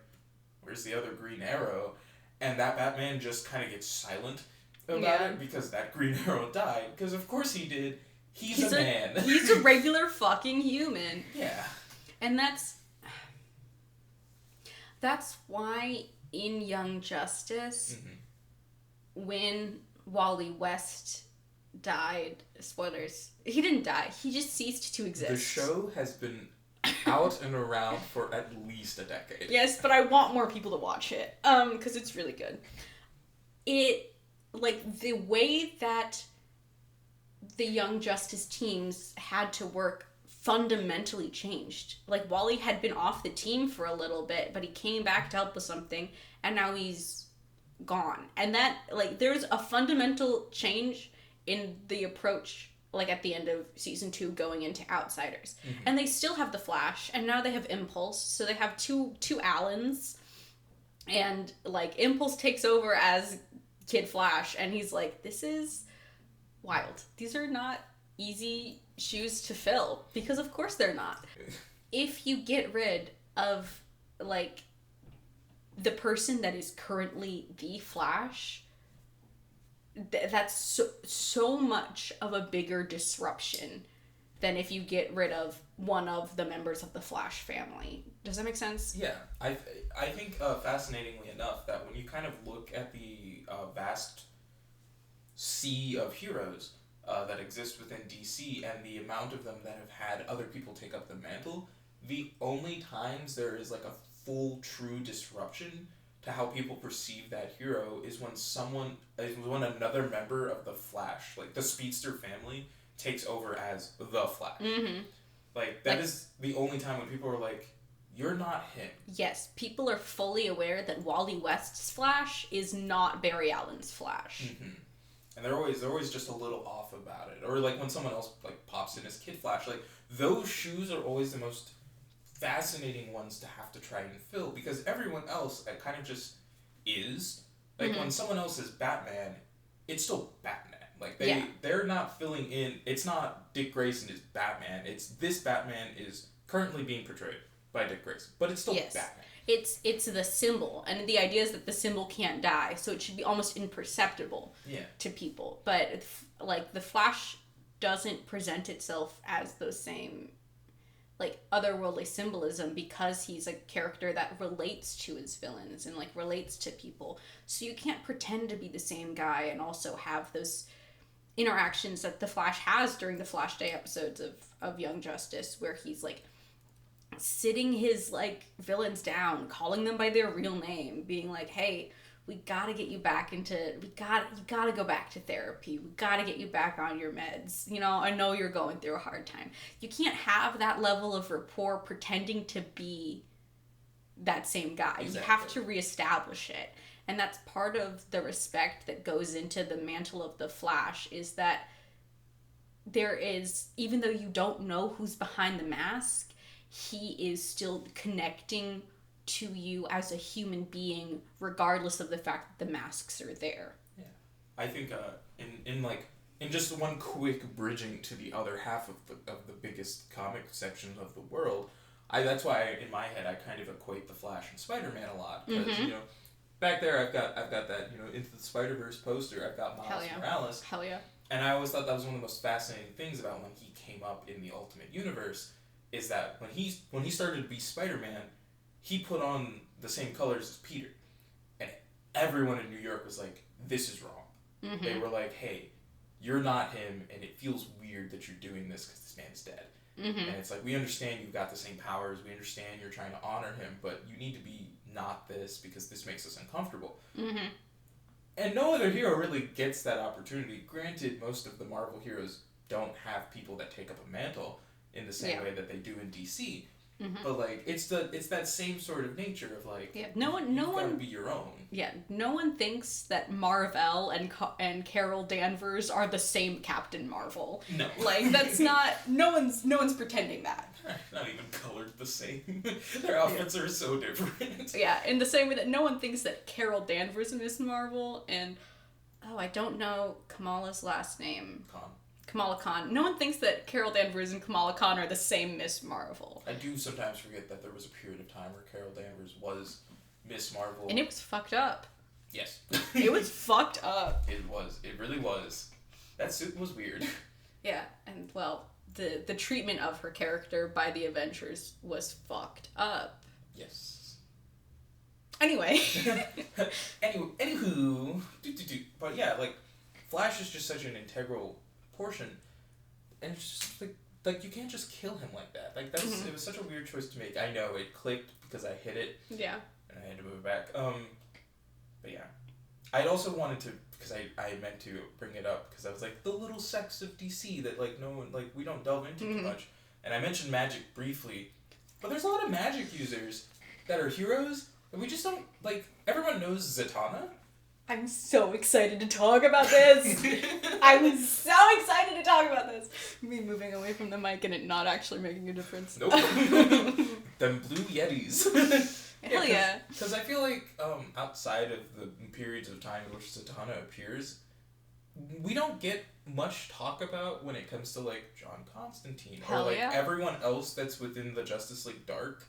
where's the other Green Arrow? And that Batman just kind of gets silent about it, because that Green Arrow died, because of course he did. He's a man. He's a regular fucking human. Yeah. And that's why in Young Justice, when Wally West died, spoilers, he didn't die, he just ceased to exist. The show has been out and around for at least a decade. Yes, but I want more people to watch it, because it's really good. Like, the way that the Young Justice teams had to work fundamentally changed. Like, Wally had been off the team for a little bit, but he came back to help with something, and now he's gone. And that, like, there's a fundamental change in the approach, like, at the end of season 2 going into Outsiders. And they still have the Flash, and now they have Impulse, so they have two Allens, and, like, Impulse takes over as Kid Flash, and he's like, this is wild. These are not easy shoes to fill, because of course they're not. If you get rid of, like, the person that is currently the Flash, that's so much of a bigger disruption than if you get rid of one of the members of the Flash family. Does that make sense? Yeah. I think, fascinatingly enough, that when you kind of look at the vast sea of heroes that exist within DC and the amount of them that have had other people take up the mantle, the only times there is, like, a full, true disruption to how people perceive that hero is when another member of the Flash, like the Speedster family, takes over as the Flash. Mm-hmm. Like, that is the only time when people are like, you're not him. Yes, people are fully aware that Wally West's Flash is not Barry Allen's Flash. Mm-hmm. And they're always just a little off about it. Or, like, when someone else, like, pops in as Kid Flash, like, those shoes are always the most fascinating ones to have to try and fill, because everyone else kind of just is. Like, when someone else is Batman, it's still Batman. Like, they're not filling in. It's not Dick Grayson is Batman. It's this Batman is currently being portrayed by Dick Grayson, but it's still Batman. It's the symbol, and the idea is that the symbol can't die, so it should be almost imperceptible to people. But, like, the Flash doesn't present itself as those same, like, otherworldly symbolism, because he's a character that relates to his villains and, like, relates to people. So you can't pretend to be the same guy and also have those interactions that the Flash has during the Flash Day episodes of Young Justice, where he's, like, sitting his, like, villains down, calling them by their real name, being like, hey, we gotta get you back into, you gotta go back to therapy, we gotta get you back on your meds, you know, I know you're going through a hard time. You can't have that level of rapport pretending to be that same guy. Exactly. You have to reestablish it. And that's part of the respect that goes into the mantle of the Flash, is that there is, even though you don't know who's behind the mask, he is still connecting to you as a human being, regardless of the fact that the masks are there. Yeah. I think in just one quick bridging to the other half of the biggest comic sections of the world, that's why in my head I kind of equate the Flash and Spider-Man a lot, because you know, back there I've got that, you know, Into the Spider-Verse poster, I've got Miles Morales. Hell yeah. And I always thought that was one of the most fascinating things about when he came up in the Ultimate Universe, is that when he started to be Spider-Man, he put on the same colors as Peter. And everyone in New York was like, this is wrong. Mm-hmm. They were like, hey, you're not him, and it feels weird that you're doing this because this man's dead. Mm-hmm. And it's like, we understand you've got the same powers, we understand you're trying to honor him, but you need to be not this because this makes us uncomfortable. Mm-hmm. And no other hero really gets that opportunity. Granted, most of the Marvel heroes don't have people that take up a mantle in the same way that they do in DC. Mm-hmm. But, like, it's that same sort of nature of, like, no one gotta be your own. Yeah, no one thinks that Marvel and Carol Danvers are the same Captain Marvel. No. Like, that's not, no one's pretending that. Not even colored the same. Their outfits are so different. Yeah, in the same way that no one thinks that Carol Danvers is Miss Marvel, and, I don't know Kamala's last name. Kamala Khan. No one thinks that Carol Danvers and Kamala Khan are the same Miss Marvel. I do sometimes forget that there was a period of time where Carol Danvers was Miss Marvel. And it was fucked up. Yes. It was fucked up. It was. It really was. That suit was weird. Yeah, and, well, the treatment of her character by the Avengers was fucked up. Yes. Anyway. Anywho. But yeah, like, Flash is just such an integral portion, and it's just like you can't just kill him like that. Like, it was such a weird choice to make. I know it clicked because I hit it. Yeah. And I had to move it back. But yeah, I'd also wanted to, because I meant to bring it up because I was like, the little sects of DC that, like, no one, like, we don't delve into too much. And I mentioned magic briefly, but there's a lot of magic users that are heroes that we just don't, like, everyone knows Zatanna. I'm so excited to talk about this. I'm so excited to talk about this. Me moving away from the mic and it not actually making a difference. Nope. Them blue Yetis. Hell yeah. Because I feel like outside of the periods of time in which Zatanna appears, we don't get much talk about when it comes to like John Constantine or like everyone else that's within the Justice League Dark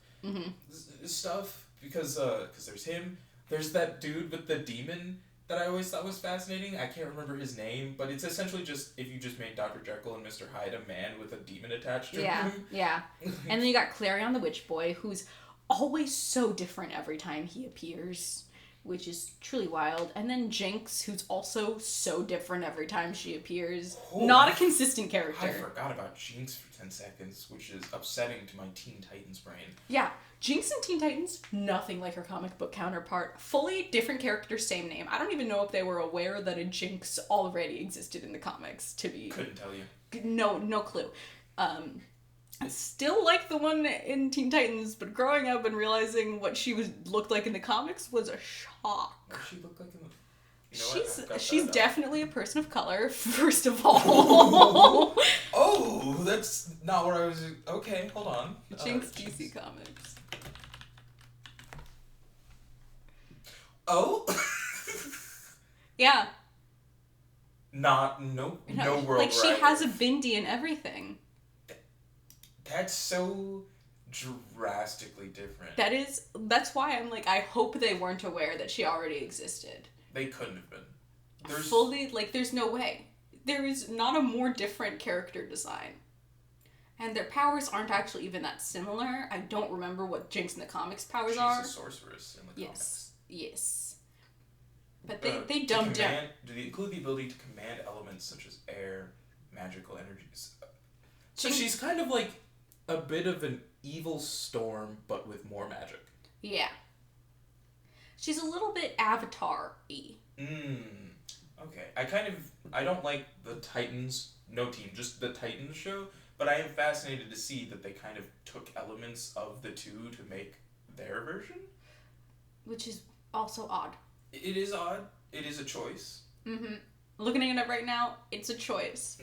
stuff. Because there's him, there's that dude with the demon that I always thought was fascinating. I can't remember his name, but it's essentially just if you just made Dr. Jekyll and Mr. Hyde a man with a demon attached to him. Yeah. And then you got Clarion the Witch Boy, who's always so different every time he appears, which is truly wild. And then Jinx, who's also so different every time she appears. Not a consistent character. I forgot about Jinx for 10 seconds, which is upsetting to my Teen Titans brain. Yeah. Jinx in Teen Titans, nothing like her comic book counterpart. Fully different character, same name. I don't even know if they were aware that a Jinx already existed in the comics, to be... Couldn't tell you. No clue. I still like the one in Teen Titans, but growing up and realizing what she looked like in the comics was a shock. What does she look like in the... You know she's definitely a person of color, first of all. Oh, that's not what I was... Okay, hold on. Jinx DC Comics. Oh? Yeah. No world like, she has a bindi and everything. That's so drastically different. That's why I'm like, I hope they weren't aware that she already existed. They couldn't have been. There's no way. There is not a more different character design. And their powers aren't actually even that similar. I don't remember what Jinx in the comics powers are. She's a sorceress in the comics. Yes. But they dumbed down. Do they include the ability to command elements such as air, magical energies? So she's kind of like a bit of an evil storm, but with more magic. Yeah. She's a little bit Avatar-y. Okay. I don't like the Titans, no team, just the Titans show, but I am fascinated to see that they kind of took elements of the two to make their version. Which is also odd. It is odd. It is a choice. Mm-hmm. Looking at it right now, it's a choice.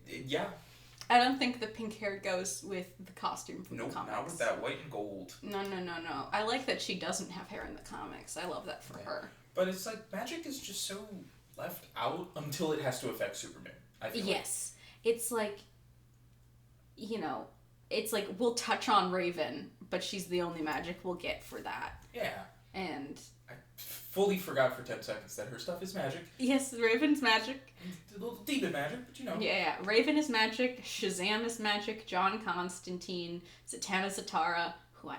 Yeah. I don't think the pink hair goes with the costume from the comics. Not with that white and gold. No. I like that she doesn't have hair in the comics. I love that for her. But it's like, magic is just so left out until it has to affect Superman, I feel Yes. It's like, it's like, we'll touch on Raven, but she's the only magic we'll get for that. Yeah. And... I fully forgot for 10 seconds that her stuff is magic. Yes, Raven's magic. A little demon magic, but Yeah. Raven is magic, Shazam is magic, John Constantine, Zatanna Zatara, who I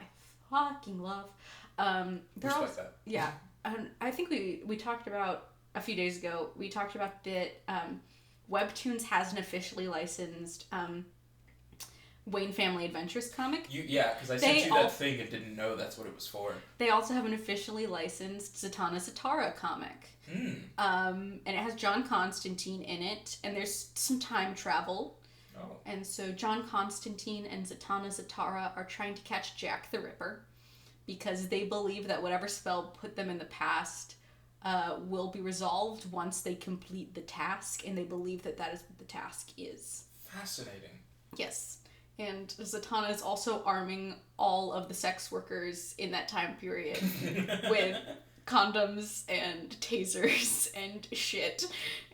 fucking love. Respect that. Yeah. I think we talked about, a few days ago, we talked about that Webtoons hasn't officially licensed Wayne Family Adventures comic. Because I sent you that thing and didn't know that's what it was for. They also have an officially licensed Zatanna Zatara comic. And it has John Constantine in it, and there's some time travel. Oh. And so John Constantine and Zatanna Zatara are trying to catch Jack the Ripper because they believe that whatever spell put them in the past will be resolved once they complete the task, and they believe that is what the task is. Fascinating. Yes. And Zatanna is also arming all of the sex workers in that time period with condoms and tasers and shit.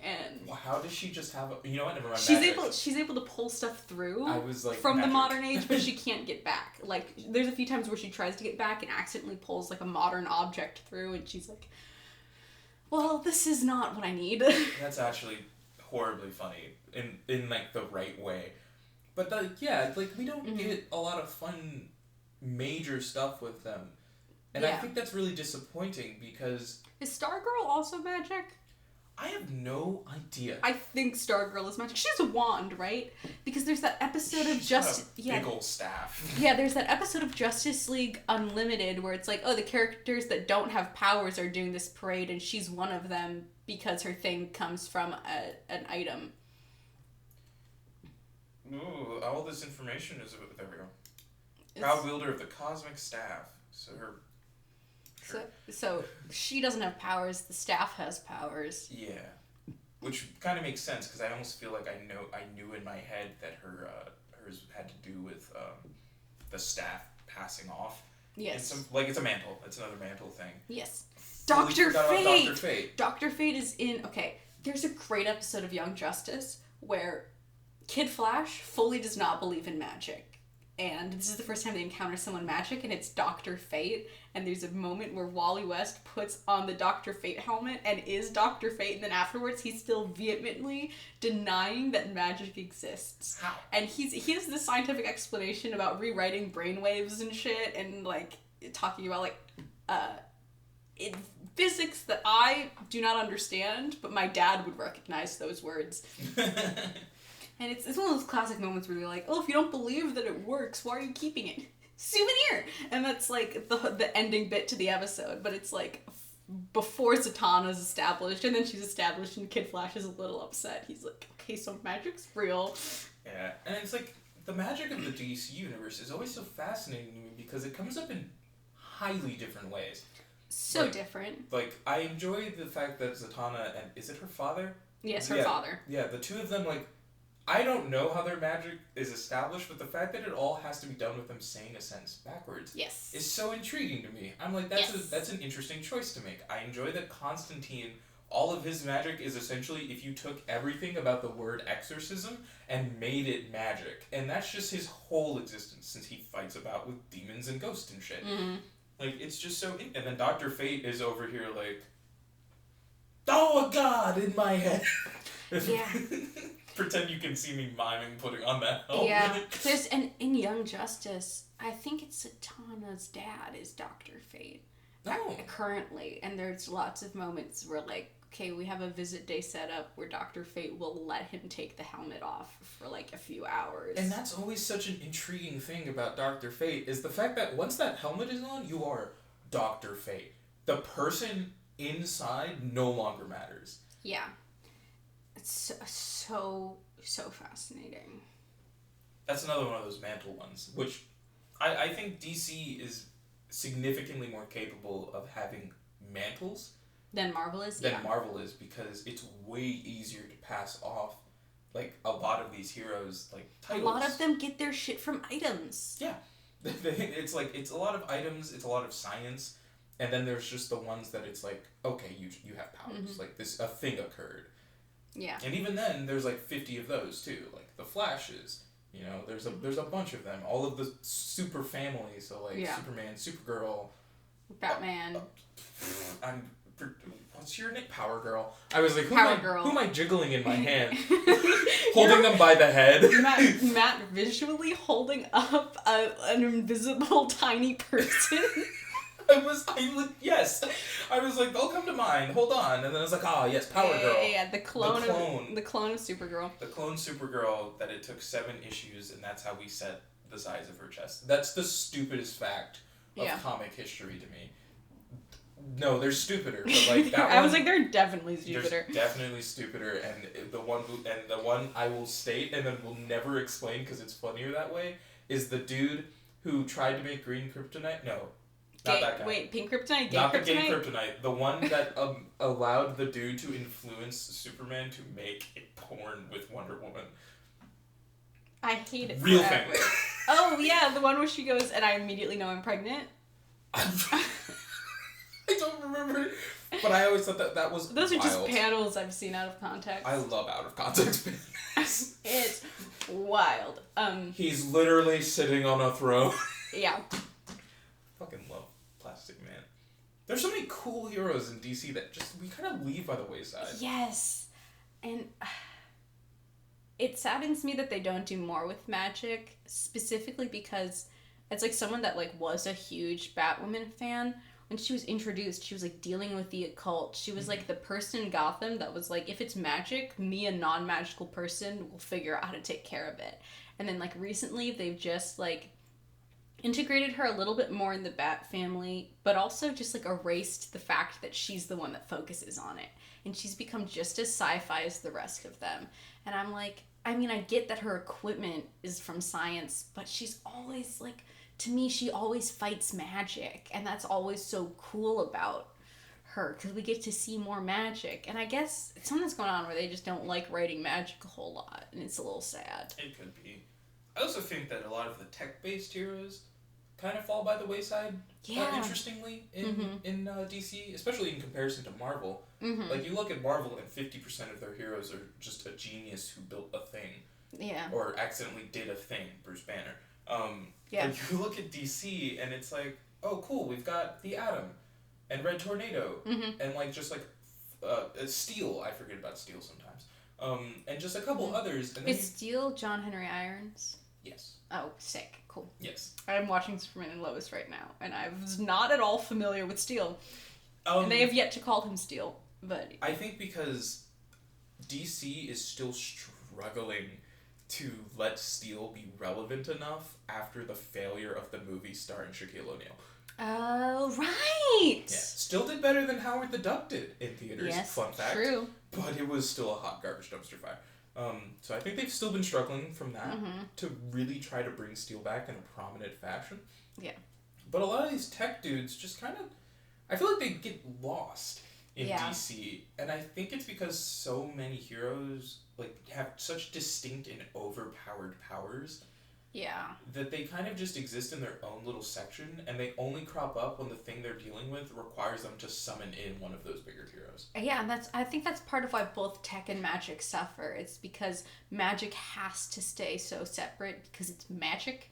And how does she just have a... You know what? Never mind. She's able to pull stuff through from the modern age, but she can't get back. Like, there's a few times where she tries to get back and accidentally pulls like a modern object through, and she's like, well, this is not what I need. That's actually horribly funny in like the right way. But we don't get a lot of fun major stuff with them. And I think that's really disappointing because... Is Stargirl also magic? I have no idea. I think Stargirl is magic. She has a wand, right? Because there's that episode of big old staff. Yeah, there's that episode of Justice League Unlimited where it's like, the characters that don't have powers are doing this parade, and she's one of them because her thing comes from an item. Ooh, all this information is... There we go. Proud wielder of the cosmic staff. So her... So she doesn't have powers, the staff has powers. Yeah. Which kind of makes sense, because I almost feel like I knew in my head that hers had to do with the staff passing off. Yes. It's a mantle. It's another mantle thing. Yes. Fully Dr. forgot about Fate! Dr. Fate. Dr. Fate is in... Okay, there's a great episode of Young Justice where Kid Flash fully does not believe in magic. And this is the first time they encounter someone magic, and it's Dr. Fate. And there's a moment where Wally West puts on the Dr. Fate helmet and is Dr. Fate, and then afterwards he's still vehemently denying that magic exists. How? And he has this scientific explanation about rewriting brainwaves and shit, and like talking about like physics that I do not understand, but my dad would recognize those words. And it's one of those classic moments where you're like, oh, if you don't believe that it works, why are you keeping it? Souvenir! And that's like the ending bit to the episode, but it's like before Zatanna's established, and then she's established, and Kid Flash is a little upset. He's like, okay, so magic's real. Yeah, and it's like, the magic of the DC universe is always so fascinating to me because it comes up in highly different ways. So different. Like, I enjoy the fact that Zatanna and... Is it her father? Yes, her father. Yeah, the two of them, like... I don't know how their magic is established, but the fact that it all has to be done with them saying a sentence backwards is so intriguing to me. I'm like, that's an interesting choice to make. I enjoy that Constantine, all of his magic is essentially if you took everything about the word exorcism and made it magic. And that's just his whole existence since he fights about with demons and ghosts and shit. Mm-hmm. Like, it's just so... And then Dr. Fate is over here like, oh, a god in my head. Yeah. Pretend you can see me miming putting on that helmet. Yeah. There's in Young Justice, I think it's Zatanna's dad is Dr. Fate. Oh. Currently. And there's lots of moments where like, okay, we have a visit day set up where Dr. Fate will let him take the helmet off for like a few hours. And that's always such an intriguing thing about Dr. Fate is the fact that once that helmet is on, you are Dr. Fate. The person inside no longer matters. Yeah. It's so fascinating. That's another one of those mantle ones, which I think DC is significantly more capable of having mantles than Marvel is. Marvel is, because it's way easier to pass off like a lot of these heroes like titles. A lot of them get their shit from items. Yeah. It's like it's a lot of items, it's a lot of science, and then there's just the ones that it's like, okay, you have powers. Mm-hmm. Like a thing occurred. Yeah. And even then, there's like 50 of those too. Like the Flashes, you know, there's a bunch of them. All of the super family. So like Superman, Supergirl, Batman. What's your name? Power Girl. I was like, who am I jiggling in my hand? Holding them by the head. Matt visually holding up an invisible tiny person. Yes. I was like, they'll come to mind. Hold on. And then I was like, yes, Power Girl. Yeah, the clone of Supergirl. The clone Supergirl that it took 7 issues, and that's how we set the size of her chest. That's the stupidest fact of comic history to me. No, they're stupider, but like that I was like, they're definitely stupider. They're definitely stupider, and the one I will state and then will never explain because it's funnier that way is the dude who tried to make green kryptonite. No. Not that guy. Wait, pink kryptonite? Gay Not kryptonite? the gay kryptonite. The one that allowed the dude to influence Superman to make a porn with Wonder Woman. I hate it Real forever. famous. Oh, yeah, the one where she goes, and I immediately know I'm pregnant. I don't remember, but I always thought that was Those wild. are just panels I've seen out of context. I love out of context panels. It's wild. He's literally sitting on a throne. Yeah. Fucking love Plastic Man. There's so many cool heroes in DC that just we kind of leave by the wayside. Yes, and it saddens me that they don't do more with magic, specifically because it's like someone that like was a huge Batwoman fan. When she was introduced, she was like dealing with the occult. She was like the person in Gotham that was like, if it's magic, me, a non-magical person, will figure out how to take care of it. And then like recently, they've just like integrated her a little bit more in the Bat family, but also just like erased the fact that she's the one that focuses on it. And she's become just as sci-fi as the rest of them. And I'm like, I mean, I get that her equipment is from science, but she's always like, to me, she always fights magic. And that's always so cool about her, because we get to see more magic. And I guess something's going on where they just don't like writing magic a whole lot, and it's a little sad. It could be. I also think that a lot of the tech-based heroes kind of fall by the wayside. Yeah. Interestingly, in DC, especially in comparison to Marvel. Mm-hmm. Like, you look at Marvel and 50% of their heroes are just a genius who built a thing. Yeah. Or accidentally did a thing, Bruce Banner. Yeah. Like, you look at DC and it's like, oh, cool, we've got the Atom and Red Tornado and, like, just, like, Steel. I forget about Steel sometimes. And just a couple others. And then Is Steel John Henry Irons? Yes. Oh, sick. Cool. Yes. I'm watching Superman and Lois right now, and I was not at all familiar with Steel. And they have yet to call him Steel, but... I think because DC is still struggling to let Steel be relevant enough after the failure of the movie starring Shaquille O'Neal. Oh, right! Yeah. Still did better than Howard the Duck did in theaters, yes, fun fact. True. But it was still a hot garbage dumpster fire. So I think they've still been struggling from that to really try to bring Steel back in a prominent fashion. Yeah. But a lot of these tech dudes just kind of... I feel like they get lost in DC. And I think it's because so many heroes like have such distinct and overpowered powers. Yeah. That they kind of just exist in their own little section, and they only crop up when the thing they're dealing with requires them to summon in one of those bigger heroes. Yeah, and I think that's part of why both tech and magic suffer. It's because magic has to stay so separate because it's magic.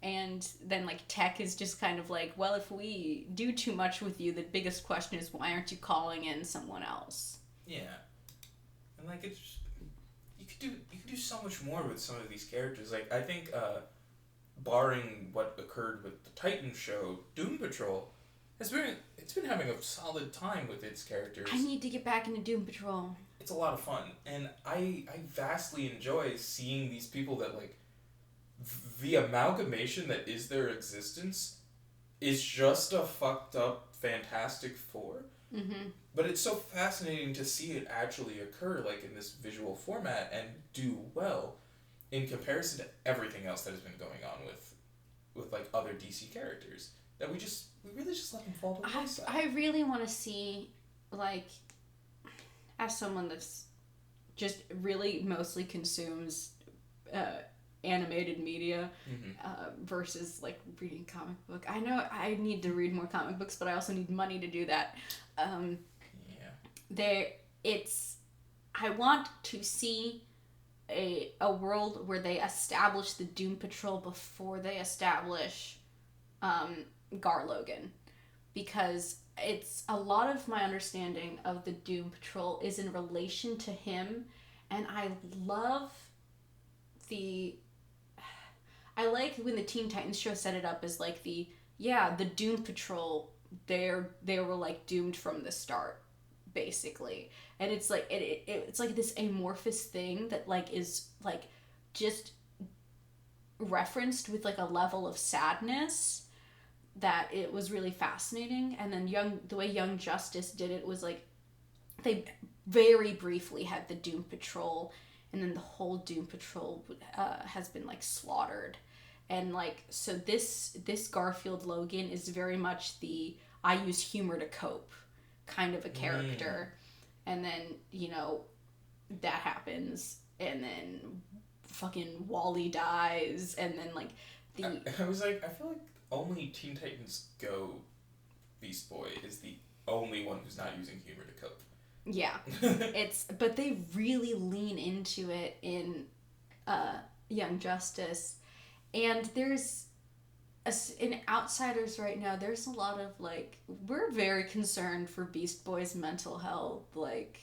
And then, like, tech is just kind of like, well, if we do too much with you, the biggest question is, why aren't you calling in someone else? Yeah. And, like, it's just, you could do so much more with some of these characters. Like, I think, barring what occurred with the Titans show, Doom Patrol it's been having a solid time with its characters. I need to get back into Doom Patrol. It's a lot of fun. And I vastly enjoy seeing these people that, like, the amalgamation that is their existence is just a fucked up Fantastic Four. Mm-hmm. But it's so fascinating to see it actually occur, like, in this visual format and do well in comparison to everything else that has been going on with like, other DC characters. That we really just let them fall to the wayside. I really want to see, like, as someone that's just really mostly consumes animated media versus, like, reading comic book. I know I need to read more comic books, but I also need money to do that. I want to see a world where they establish the Doom Patrol before they establish Gar Logan, because it's a lot of my understanding of the Doom Patrol is in relation to him, and I like when the Teen Titans show set it up as like the Doom Patrol, they were like doomed from the start, basically. And it's like it's like this amorphous thing that like is like just referenced with like a level of sadness that it was really fascinating. And then the way Young Justice did it was like they very briefly had the Doom Patrol, and then the whole Doom Patrol has been like slaughtered. And like, so this Garfield Logan is very much the I use humor to cope kind of a character. And then, you know, that happens, and then fucking Wally dies, and then like I was like, I feel like only Teen Titans Go Beast Boy is the only one who's not using humor to cope. Yeah. But they really lean into it in Young Justice. And there's, in Outsiders right now, there's a lot of, like, we're very concerned for Beast Boy's mental health. Like,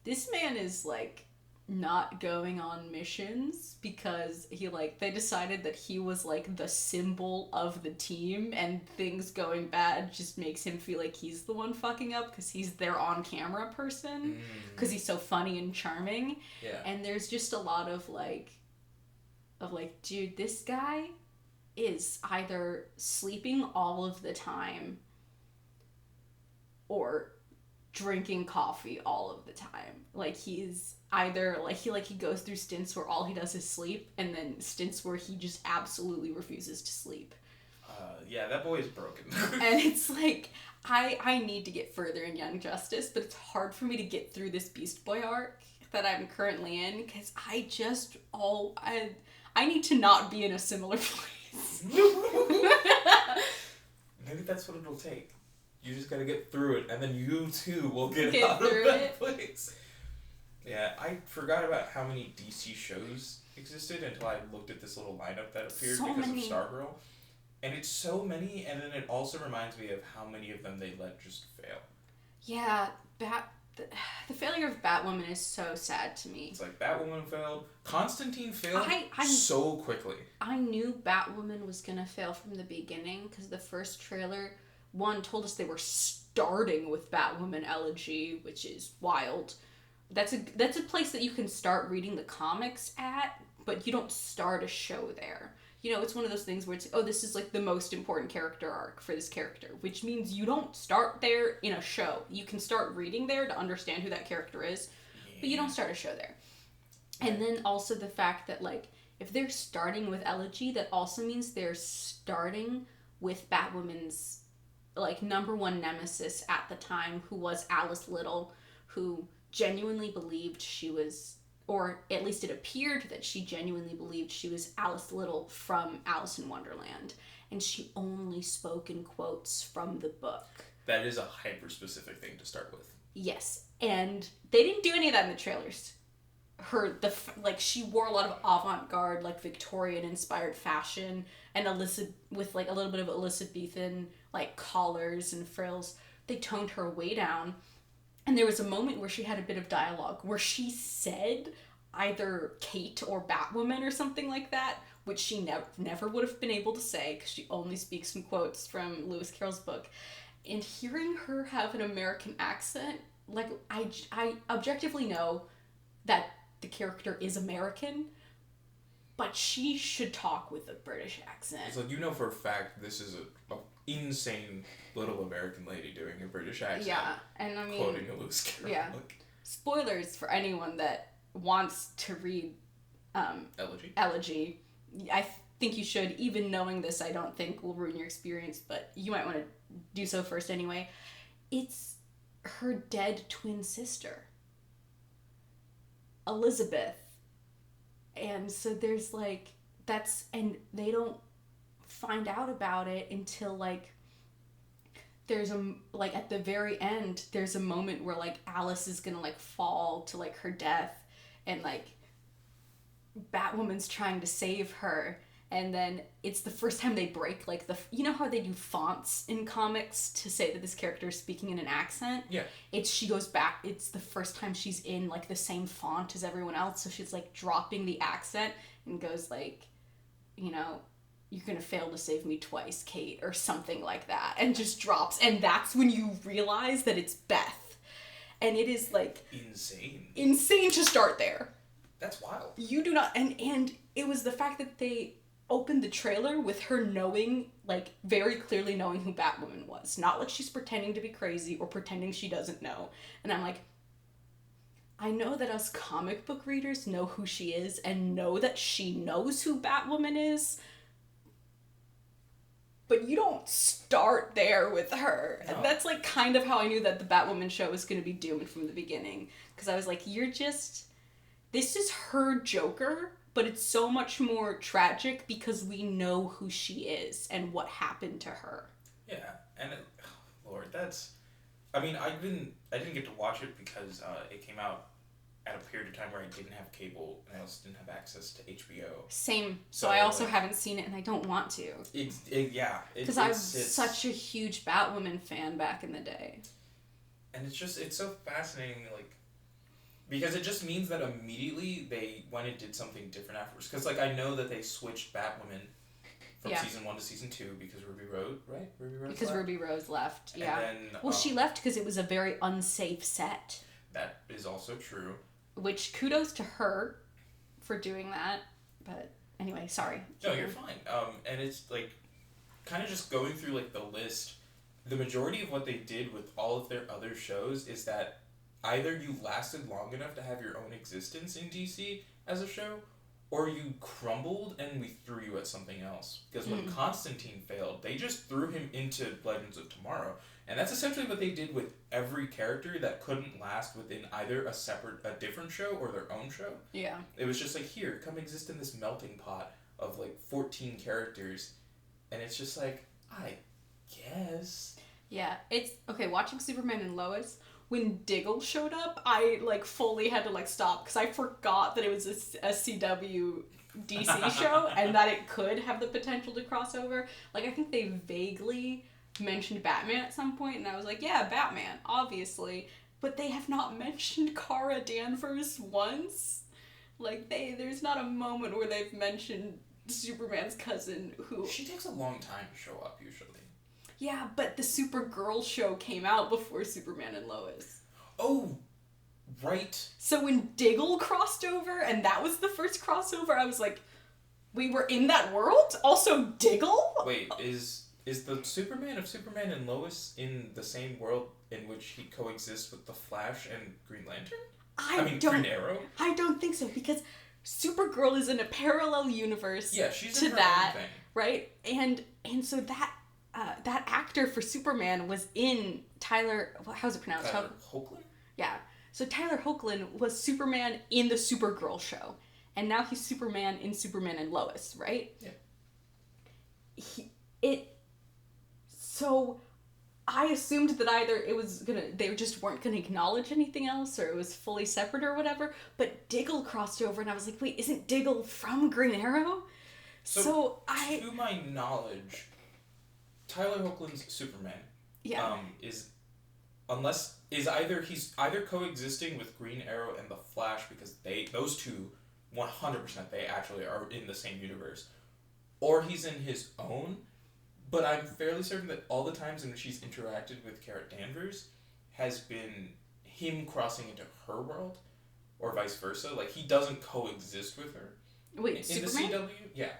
this man is, like, not going on missions because they decided that he was, like, the symbol of the team, and things going bad just makes him feel like he's the one fucking up because he's their on-camera person because he's so funny and charming. Yeah. And there's just a lot of, dude, this guy is either sleeping all of the time or drinking coffee all of the time. Like, he's either he goes through stints where all he does is sleep, and then stints where he just absolutely refuses to sleep. Yeah, that boy is broken. And it's like, I need to get further in Young Justice, but it's hard for me to get through this Beast Boy arc that I'm currently in, because I need to not be in a similar place. place. Maybe that's what it'll take. You just gotta get through it, and then you too will get out through of that it. place. Yeah, I forgot about how many DC shows existed until I looked at this little lineup that appeared So because many. of Stargirl. And it's so many, and then it also reminds me of how many of them they let just fail. Yeah, the failure of Batwoman is so sad to me. It's like Batwoman failed, Constantine failed so quickly. I knew Batwoman was gonna fail from the beginning because the first trailer, one, told us they were starting with Batwoman Elegy, which is wild. That's a place that you can start reading the comics at, but you don't start a show there. You know, it's one of those things where it's, oh, this is like the most important character arc for this character, which means you don't start there in a show. You can start reading there to understand who that character is, but you don't start a show there. And then also the fact that, like, if they're starting with Elegy, that also means they're starting with Batwoman's, like, number one nemesis at the time, who was Alice Little, who genuinely believed she was, or at least it appeared that she genuinely believed she was Alice Little from Alice in Wonderland. And she only spoke in quotes from the book. That is a hyper-specific thing to start with. Yes. And they didn't do any of that in the trailers. She wore a lot of avant-garde, like, Victorian-inspired fashion, and with, like, a little bit of Elizabethan, like, collars and frills. They toned her way down. And there was a moment where she had a bit of dialogue where she said either Kate or Batwoman or something like that, which she never would have been able to say because she only speaks in quotes from Lewis Carroll's book. And hearing her have an American accent, like, I objectively know that the character is American, but she should talk with a British accent. It's like, you know for a fact this is a insane little American lady doing a British accent. Yeah, and I mean, quoting a Lewis Carroll. Yeah. Spoilers for anyone that wants to read Elegy. I think you should. Even knowing this, I don't think will ruin your experience, but you might want to do so first anyway. It's her dead twin sister, Elizabeth. And so there's, like, and they don't find out about it until, like, there's at the very end, there's a moment where, like, Alice is gonna, like, fall to, like, her death, and, like, Batwoman's trying to save her, and then it's the first time they break, like, you know how they do fonts in comics to say that this character is speaking in an accent? Yeah. She goes back, it's the first time she's in, like, the same font as everyone else, so she's, like, dropping the accent, and goes, like, you know, you're gonna fail to save me twice, Kate, or something like that, and just drops, and that's when you realize that it's Beth. And it is, like, insane to start there. That's wild. You do not, and it was the fact that they opened the trailer with her knowing, like, very clearly knowing who Batwoman was. Not like she's pretending to be crazy or pretending she doesn't know. And I'm like, I know that us comic book readers know who she is and know that she knows who Batwoman is, but you don't start there with her. No. And that's, like, kind of how I knew that the Batwoman show was going to be doomed from the beginning. Because I was like, this is her Joker, but it's so much more tragic because we know who she is and what happened to her. Yeah, and Lord, I didn't get to watch it because it came out at a period of time where I didn't have cable and I also didn't have access to HBO. Same. So I also haven't seen it and I don't want to. Because I was such a huge Batwoman fan back in the day. And it's so fascinating, like, because it just means that immediately they went and did something different afterwards. Because, like, I know that they switched Batwoman from season 1 to season 2 because Ruby Rose, right? Ruby Rose left, yeah. And then, she left because it was a very unsafe set. That is also true. Which, kudos to her for doing that. But anyway, sorry. No, you're fine. And it's, like, kind of just going through, like, the list. The majority of what they did with all of their other shows is that either you lasted long enough to have your own existence in DC as a show, or you crumbled and we threw you at something else. Because when Constantine failed, they just threw him into Legends of Tomorrow. And that's essentially what they did with every character that couldn't last within either a different show or their own show. Yeah. It was just like, here, come exist in this melting pot of like 14 characters, and it's just like, I guess. Yeah, it's okay. Watching Superman and Lois, when Diggle showed up, I like fully had to like stop because I forgot that it was a CW DC show and that it could have the potential to cross over. Like, I think they vaguely mentioned Batman at some point, and I was like, yeah, Batman, obviously. But they have not mentioned Kara Danvers once. Like, there's not a moment where they've mentioned Superman's cousin who... She takes a long time to show up, usually. Yeah, but the Supergirl show came out before Superman and Lois. Oh, right. So when Diggle crossed over, and that was the first crossover, I was like, we were in that world? Also Diggle? Wait, is the Superman of Superman and Lois in the same world in which he coexists with the Flash and Green Lantern? Green Arrow? I don't think so, because Supergirl is in a parallel universe she's to in her that, own thing. right? And so that actor for Superman was in Tyler... How's it pronounced? Tyler Hoechlin? Yeah. So Tyler Hoechlin was Superman in the Supergirl show. And now he's Superman in Superman and Lois, right? Yeah. So I assumed that either they just weren't gonna acknowledge anything else, or it was fully separate or whatever, but Diggle crossed over and I was like, wait, isn't Diggle from Green Arrow? To my knowledge, Tyler Hoechlin's Superman is either coexisting with Green Arrow and the Flash, because those two 100% they actually are in the same universe, or he's in his own. But I'm fairly certain that all the times in which he's interacted with Kara Danvers has been him crossing into her world, or vice versa. Like, he doesn't coexist with her. Wait, in Superman? the CW? Yeah.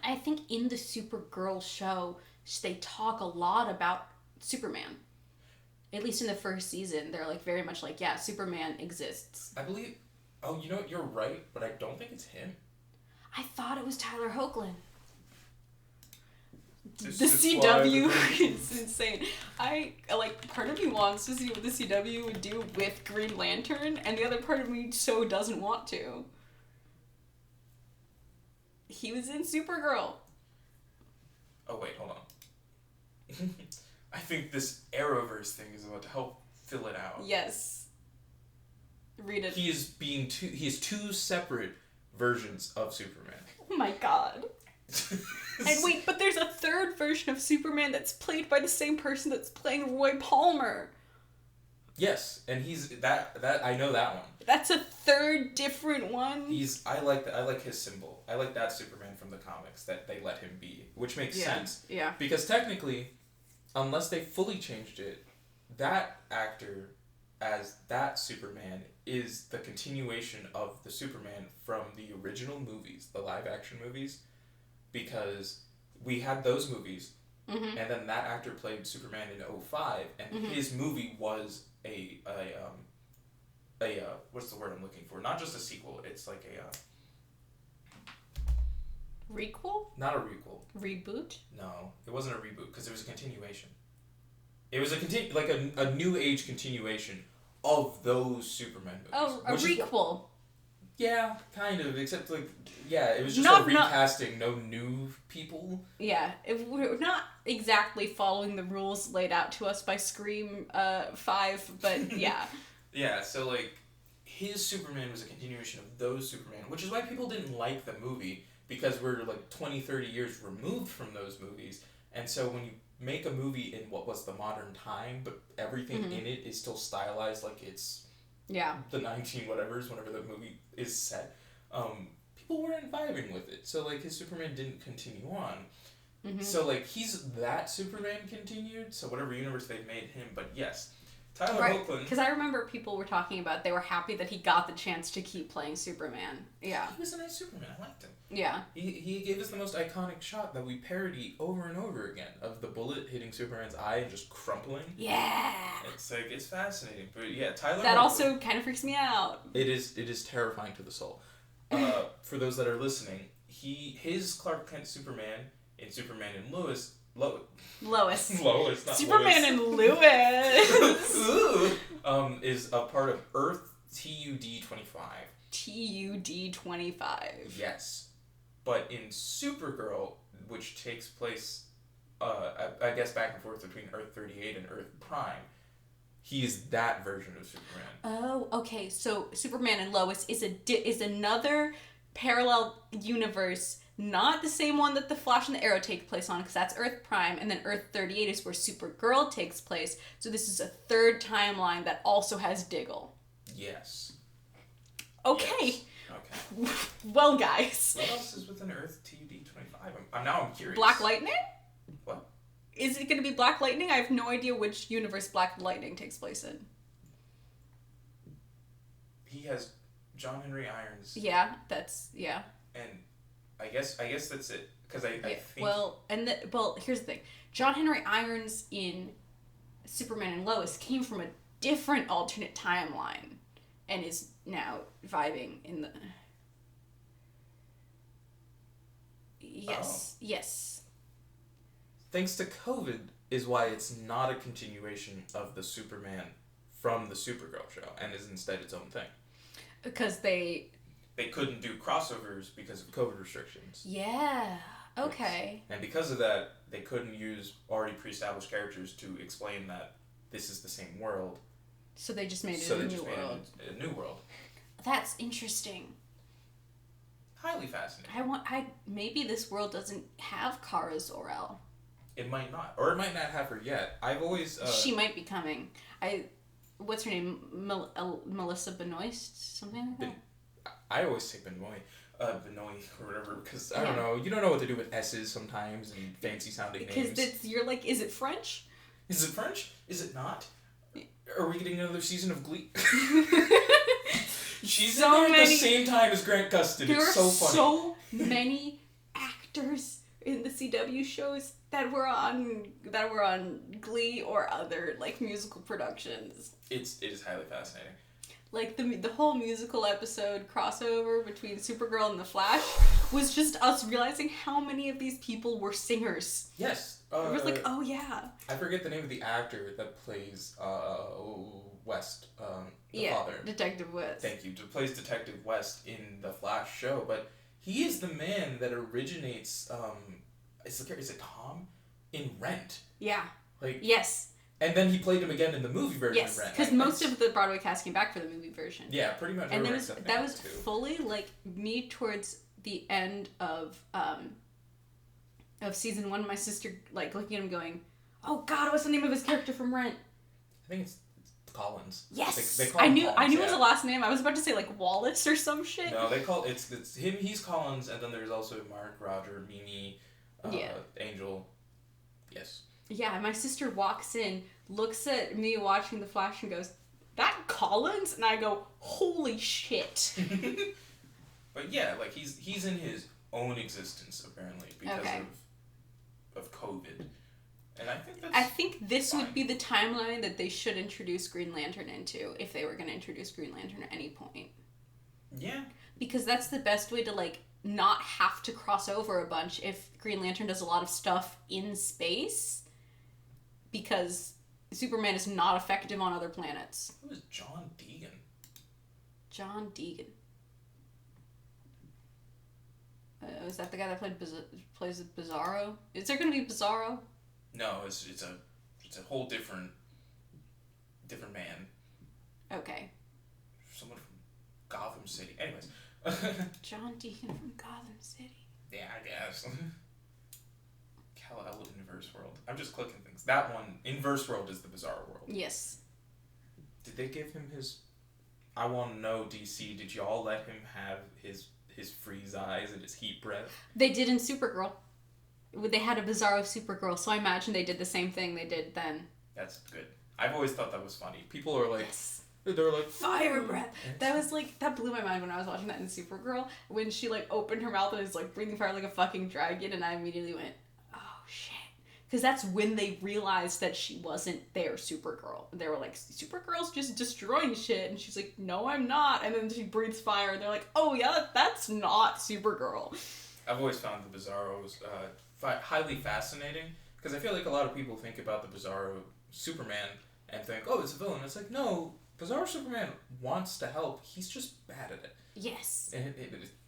I think in the Supergirl show, they talk a lot about Superman. At least in the first season, they're like very much like, yeah, Superman exists. I believe... Oh, you know what? You're right, but I don't think it's him. I thought it was Tyler Hoechlin. The This is CW why is insane. Part of me wants to see what the CW would do with Green Lantern, and the other part of me so doesn't want to. He was in Supergirl. Oh, wait, hold on. I think this Arrowverse thing is about to help fill it out. Yes. Read it. He has two separate versions of Superman. Oh my god. And wait, but there's a third version of Superman that's played by the same person that's playing Roy Palmer. Yes, and he's that I know that one. That's a third different one. I like his symbol. I like that Superman from the comics that they let him be, which makes sense. Yeah. Because technically, unless they fully changed it, that actor as that Superman is the continuation of the Superman from the original movies, the live action movies, because we had those movies, and then that actor played Superman in 2005, and his movie was a what's the word I'm looking for? Not just a sequel. It's like a requel? Not a requel. Reboot? No, it wasn't a reboot because it was a continuation. It was a new age continuation of those Superman movies. Oh, a requel. Yeah, kind of. Except it was just a recasting, no new people. Yeah, we're not exactly following the rules laid out to us by Scream 5, but yeah. Yeah, so his Superman was a continuation of those Superman, which is why people didn't like the movie, because we're 20, 30 years removed from those movies, and so when you make a movie in what was the modern time, but everything in it is still stylized like it's the 19 whatevers whenever the movie is set, people weren't vibing with it, so his Superman didn't continue on. So he's that Superman continued, so whatever universe they've made him, but yes, Tyler Hoechlin. Because I remember people were talking about they were happy that he got the chance to keep playing Superman. Yeah. He was a nice Superman. I liked him. Yeah. He gave us the most iconic shot that we parody over and over again of the bullet hitting Superman's eye and just crumpling. Yeah. It's fascinating. But yeah, Tyler That Hoechlin, also kind of freaks me out. It is terrifying to the soul. For those that are listening, his Clark Kent Superman in Superman and Lois. Lois, not Superman Lois. and Lewis. Is a part of Earth TUD 25. TUD 25. Yes. But in Supergirl, which takes place, I guess back and forth between Earth 38 and Earth Prime, he is that version of Superman. Oh, okay. So Superman and Lois is another parallel universe, not the same one that the Flash and the Arrow take place on, because that's Earth Prime, and then Earth 38 is where Supergirl takes place. So this is a third timeline that also has Diggle. Yes. Okay. Yes. Okay. Well, guys. What else is within Earth TD25? I'm curious. Black Lightning? What? Is it going to be Black Lightning? I have no idea which universe Black Lightning takes place in. He has John Henry Irons. Yeah. And I guess that's it. Because I think... Well, here's the thing. John Henry Irons in Superman and Lois came from a different alternate timeline and is now vibing in the... Yes. Oh. Yes. Thanks to COVID is why it's not a continuation of the Superman from the Supergirl show and is instead its own thing. Because they couldn't do crossovers because of COVID restrictions. Yeah. Okay. Yes. And because of that, they couldn't use already pre-established characters to explain that this is the same world. So they just made it a new world. A new world. That's interesting. Highly fascinating. Maybe this world doesn't have Kara Zor-El. It might not, or it might not have her yet. I've always. She might be coming. What's her name? Melissa Benoist, something like that. I always say Benoit, Benoit or whatever, because I don't know. You don't know what to do with S's sometimes and fancy sounding names. Because you're like, is it French? Is it French? Is it not? Are we getting another season of Glee? She's so in there at the same time as Grant Gustin. It's so funny. There are so many actors in the CW shows that were on Glee or other like musical productions. It is highly fascinating. Like the whole musical episode crossover between Supergirl and the Flash was just us realizing how many of these people were singers. Yes. It was like, oh yeah. I forget the name of the actor that plays West, the father. Detective West. Thank you. Plays Detective West in the Flash show, but he is the man that originates. Is it Tom in Rent? Yeah. Like yes. And then he played him again in the movie version of Rent. Yes, because most of the Broadway cast came back for the movie version. Yeah, pretty much. And that was fully like me towards the end of season 1. My sister like looking at him going, "Oh God, what's the name of his character from Rent?" I think it's Collins. Yes, they call him Collins, I knew it was a last name. I was about to say like Wallace or some shit. No, they call it's him. He's Collins, and then there's also Mark, Roger, Mimi, Angel. Yes. Yeah, my sister walks in, looks at me watching The Flash, and goes, "That Collins?" And I go, "Holy shit!" But yeah, like he's in his own existence apparently because of COVID. And I think this fine. Would be the timeline that they should introduce Green Lantern into if they were going to introduce Green Lantern at any point. Yeah. Because that's the best way to like not have to cross over a bunch if Green Lantern does a lot of stuff in space. Because Superman is not effective on other planets. Who is John Deegan? John Deegan. Is that the guy that plays Bizarro? Is there going to be Bizarro? No, it's a whole different man. Okay. Someone from Gotham City. Anyways. John Deegan from Gotham City. Yeah, I guess. Kal-El Inverse World. I'm just clicking things. That one, Inverse World, is the Bizarro world. Yes. Did they give him his... I want to know, DC, did y'all let him have his freeze eyes and his heat breath? They did in Supergirl. They had a Bizarro Supergirl, so I imagine they did the same thing they did then. That's good. I've always thought that was funny. People are like... Yes. They're like... Fire breath. That was like... That blew my mind when I was watching that in Supergirl. When she like opened her mouth and was like breathing fire like a fucking dragon, and I immediately went, oh shit. Because that's when they realized that she wasn't their Supergirl. They were like, Supergirl's just destroying shit. And she's like, no, I'm not. And then she breathes fire, and they're like, oh yeah, that's not Supergirl. I've always found the Bizarros highly fascinating. Because I feel like a lot of people think about the Bizarro Superman and think, oh, it's a villain. It's like, no, Bizarro Superman wants to help. He's just bad at it. Yes. And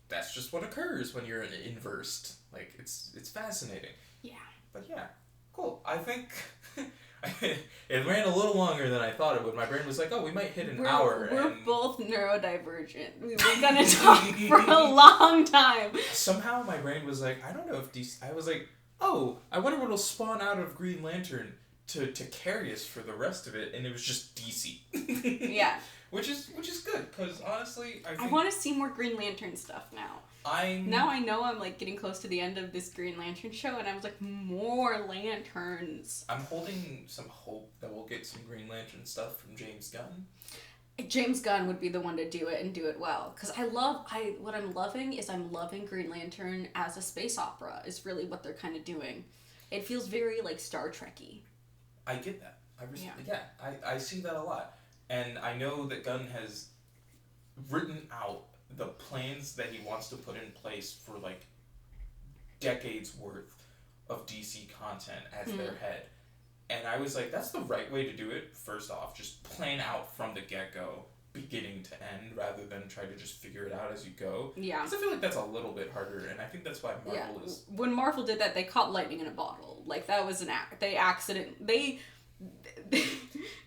that's just what occurs when you're inversed. Like, it's fascinating. Yeah. But yeah, cool. I think it ran a little longer than I thought it would. My brain was like, oh, we might hit an hour. We're both neurodivergent. We were gonna talk for a long time. Somehow my brain was like, I don't know if DC... I was like, oh, I wonder what'll spawn out of Green Lantern to carry us for the rest of it, and it was just DC. Yeah. Which is good, because honestly, I want to see more Green Lantern stuff now. Now I know I'm like getting close to the end of this Green Lantern show, and I was like, more lanterns. I'm holding some hope that we'll get some Green Lantern stuff from James Gunn. James Gunn would be the one to do it and do it well, because what I'm loving Green Lantern as a space opera is really what they're kind of doing. It feels very like Star Trek-y. I get that. I see that a lot. And I know that Gunn has written out the plans that he wants to put in place for, like, decades worth of DC content as their head. And I was like, that's the right way to do it, first off. Just plan out from the get-go, beginning to end, rather than try to just figure it out as you go. Yeah. Because I feel like that's a little bit harder, and I think that's why Marvel is... When Marvel did that, they caught lightning in a bottle. Like, that was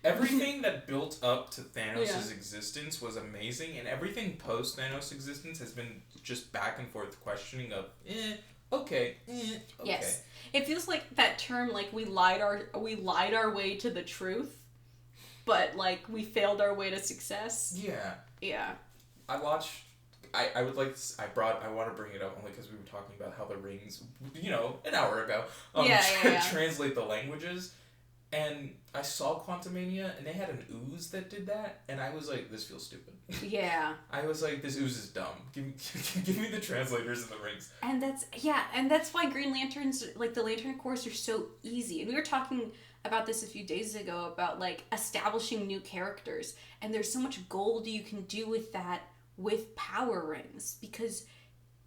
Everything that built up to Thanos' existence was amazing, and everything post Thanos' existence has been just back and forth questioning of okay. Yes, it feels like that term, like we lied our way to the truth, but like we failed our way to success. Yeah. I want to bring it up only because we were talking about how the rings, an hour ago, translate the languages. And I saw Quantumania, and they had an ooze that did that, and I was like, this feels stupid. Yeah. I was like, this ooze is dumb. Give me the translators and the rings. And that's why Green Lanterns, like, the Lantern Corps are so easy. And we were talking about this a few days ago, about, like, establishing new characters. And there's so much gold you can do with that with power rings, because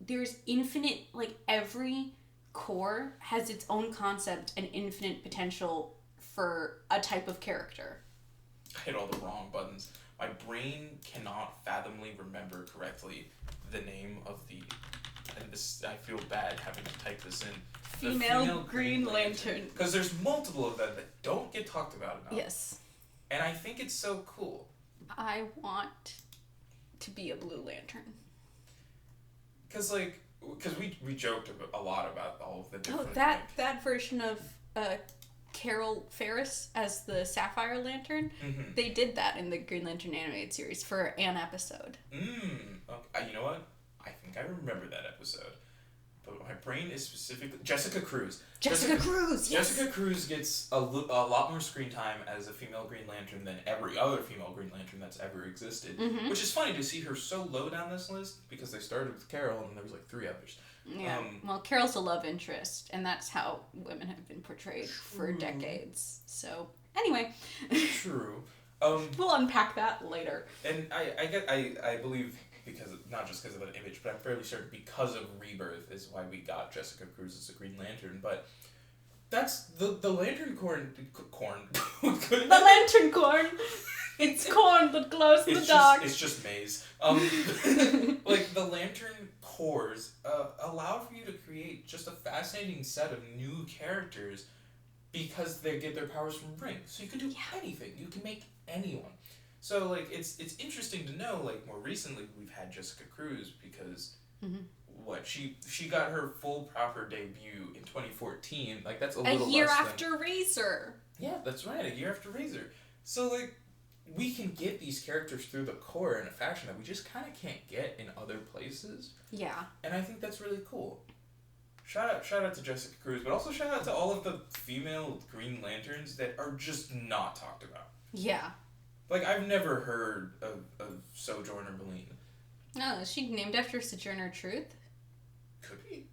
there's infinite, like, every corps has its own concept and infinite potential for a type of character. I hit all the wrong buttons. My brain cannot fathomly remember correctly the name of and this, I feel bad having to type this in. Female Green Lantern. Because there's multiple of them that don't get talked about enough. Yes. And I think it's so cool. I want to be a Blue Lantern. Because we joked a lot about all of the different... Oh, that version of... Carol Ferris as the Sapphire Lantern. Mm-hmm. They did that in the Green Lantern animated series for an episode. Okay. You know what? I think I remember that episode. But my brain is specifically... Jessica Cruz. Jessica Cruz, yes! Jessica Cruz gets a lot more screen time as a female Green Lantern than every other female Green Lantern that's ever existed. Mm-hmm. Which is funny to see her so low down this list, because they started with Carol and there was like 3 others. Yeah. Well, Carol's a love interest, and that's how women have been portrayed for decades. So, anyway. True. We'll unpack that later. And I believe, not just because of that image, but I'm fairly certain because of Rebirth is why we got Jessica Cruz as a Green Lantern. But that's the Lantern corn. The Lantern corn. It's corn that glows in the dark. It's just maize. Like, the Lantern Corps allow for you to create just a fascinating set of new characters because they get their powers from rings. So you can do anything. You can make anyone. So, like, it's interesting to know, like, more recently we've had Jessica Cruz because, she got her full proper debut in 2014. Like, that's a little year after Razor. Yeah, that's right. A year after Razor. So, like, we can get these characters through the core in a fashion that we just kind of can't get in other places. Yeah. And I think that's really cool. Shout out to Jessica Cruz, but also shout out to all of the female Green Lanterns that are just not talked about. Yeah. Like, I've never heard of Sojourner Boline. No, is she named after Sojourner Truth? Could be.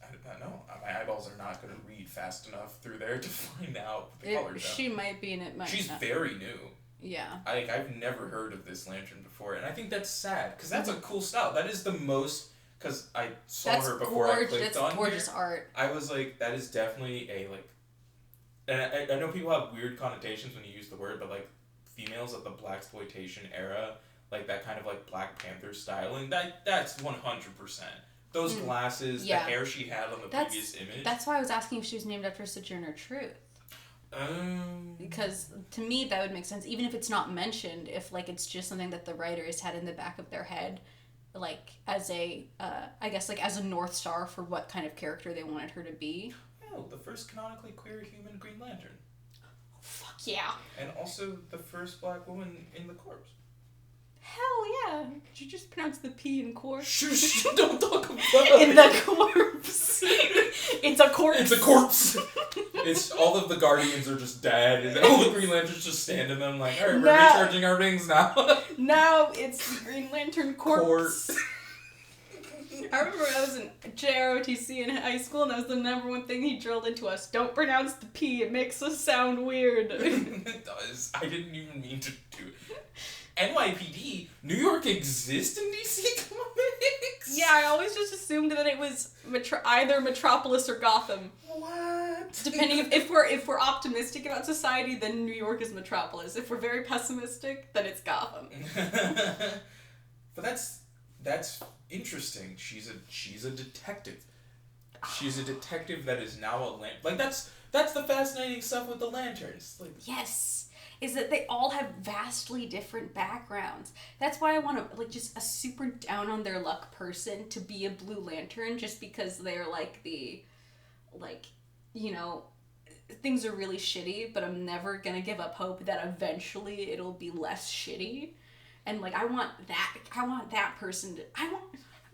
I don't know. My eyeballs are not going to read fast enough through there to find out the colors. She might be, and it might She's not. Very new. Yeah. I've never heard of this lantern before, and I think that's sad, because that's a cool style. That is the most, because I saw her before I clicked on here. That's gorgeous art. I was like, that is definitely a, like, and I know people have weird connotations when you use the word, but, like, females of the blaxploitation era, like that kind of like Black Panther styling. That's 100%. Those glasses, the hair she had on the previous image. That's why I was asking if she was named after Sojourner Truth. Because to me that would make sense, even if it's not mentioned, if like it's just something that the writers had in the back of their head, like as a I guess like as a North Star for what kind of character they wanted her to be. Oh, the first canonically queer human Green Lantern. Fuck yeah. And also the first Black woman in the Corps. Hell yeah. Did you just pronounce the P in corpse? Shh, don't talk about it. In the corpse. It's a corpse. It's a corpse. It's all of the Guardians are just dead, and all the Green Lanterns just stand in them like, alright, we're recharging our rings now. Now it's the Green Lantern corpse. I remember I was in JROTC in high school, and that was the number one thing he drilled into us. Don't pronounce the P, it makes us sound weird. It does. I didn't even mean to do it. NYPD, New York exists in DC Comics? Yeah, I always just assumed that it was either Metropolis or Gotham. What? Depending if we're optimistic about society, then New York is Metropolis. If we're very pessimistic, then it's Gotham. But that's interesting. She's a detective. She's a detective that is now a like that's the fascinating stuff with the lanterns. Like, yes. Is that they all have vastly different backgrounds. That's why I want to, like, just a super down on their luck person to be a Blue Lantern, just because they're, like, things are really shitty, but I'm never gonna give up hope that eventually it'll be less shitty. And, like, I want that person to, I want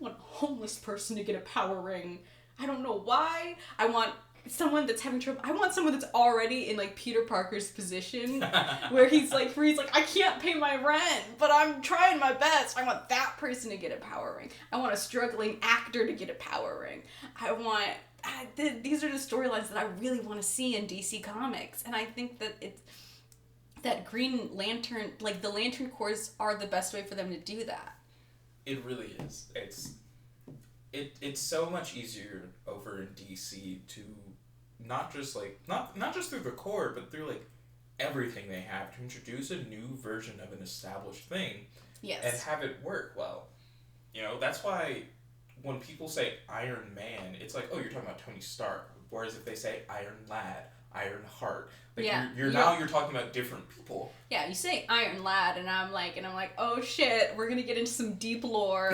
a homeless person to get a power ring. I don't know why. I want someone that's having trouble. I want someone that's already in like Peter Parker's position where he's like I can't pay my rent, but I'm trying my best. I want that person to get a power ring. I want a struggling actor to get a power ring. These are the storylines that I really want to see in DC Comics, and I think that that Green Lantern, like the Lantern Corps, are the best way for them to do that. It really is. It's so much easier over in DC to not just through the core, but through like everything they have to introduce a new version of an established thing. Yes. And have it work well. You know, that's why when people say Iron Man, it's like, oh, you're talking about Tony Stark. Whereas if they say Iron Lad, Iron Heart, like you're talking about different people. Yeah, you say Iron Lad, and I'm like, oh shit, we're gonna get into some deep lore.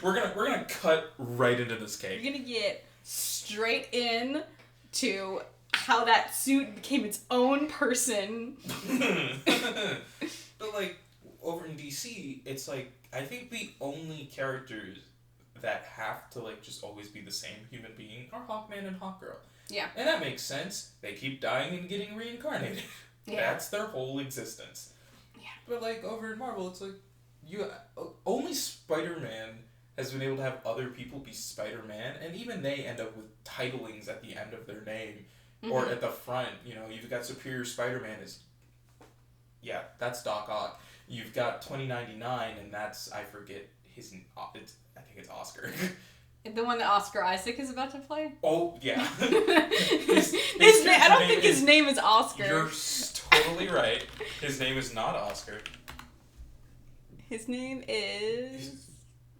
we're gonna cut right into this cake. We're gonna get straight in to how that suit became its own person. But like over in DC, it's like I think the only characters that have to like just always be the same human being are Hawkman and Hawkgirl. Yeah. And that makes sense. They keep dying and getting reincarnated. Yeah. That's their whole existence. Yeah. But like over in Marvel, it's like only Spider-Man has been able to have other people be Spider-Man, and even they end up with titlings at the end of their name or at the front. You know, you've got Superior Spider-Man that's Doc Ock. You've got 2099, and that's I forget his. I think it's Oscar. The one that Oscar Isaac is about to play? Oh, yeah. I don't think his name is Oscar. You're totally right. His name is not Oscar. His name is...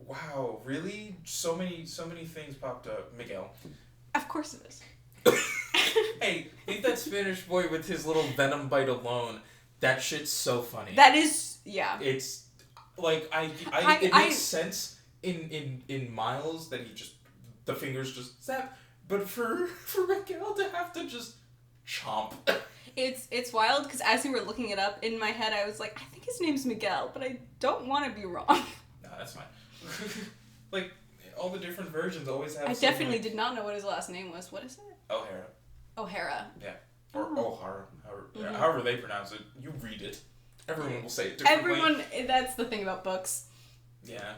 Wow, really? So many things popped up. Miguel. Of course it is. Hey, leave that Spanish boy with his little venom bite alone. That shit's so funny. That is... Yeah. It's... Like, it makes sense... In Miles that he just the fingers just zap, but for Miguel to have to just chomp. It's wild because as we were looking it up in my head, I was like, I think his name's Miguel, but I don't want to be wrong. No, that's fine. Like all the different versions always have. I definitely did not know what his last name was. What is it? O'Hara. Yeah, or O'Hara, however they pronounce it. You read it. Everyone will say it differently. That's the thing about books. Yeah.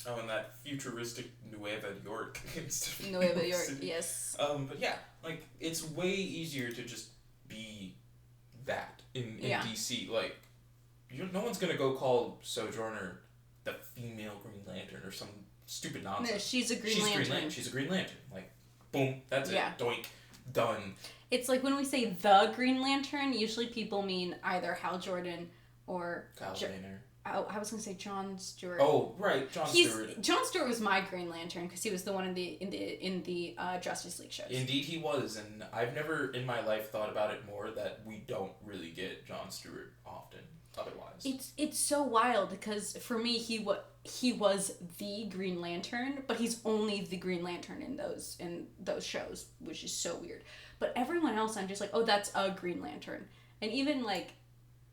Oh, and that futuristic Nueva York instead of Nueva York, yes. But yeah, like, it's way easier to just be that in DC. Like, no one's gonna go call Sojourner the female Green Lantern or some stupid nonsense. No, she's a Green Lantern. She's a Green Lantern. Like, boom, that's it. Doink, done. It's like when we say the Green Lantern, usually people mean either Hal Jordan or... Kyle Rayner. I was gonna say Jon Stewart. Oh, right, Stewart. Jon Stewart was my Green Lantern because he was the one in the Justice League shows. Indeed, he was, and I've never in my life thought about it more that we don't really get Jon Stewart often. Otherwise, it's so wild because for me he was the Green Lantern, but he's only the Green Lantern in those shows, which is so weird. But everyone else, I'm just like, oh, that's a Green Lantern, and even like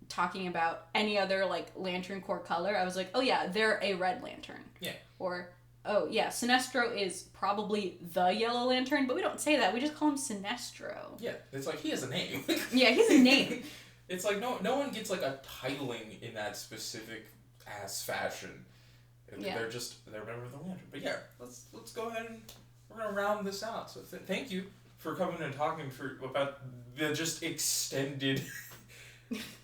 talking about any other like Lantern Corps color, I was like, oh yeah, they're a Red Lantern. Yeah. Or oh yeah, Sinestro is probably the Yellow Lantern, but we don't say that. We just call him Sinestro. Yeah, it's like he has a name. Yeah, he's a name. It's like no one gets like a titling in that specific ass fashion. Yeah. They're a member of the Lantern. But yeah, let's go ahead and we're gonna round this out. So thank you for coming and talking about the just extended.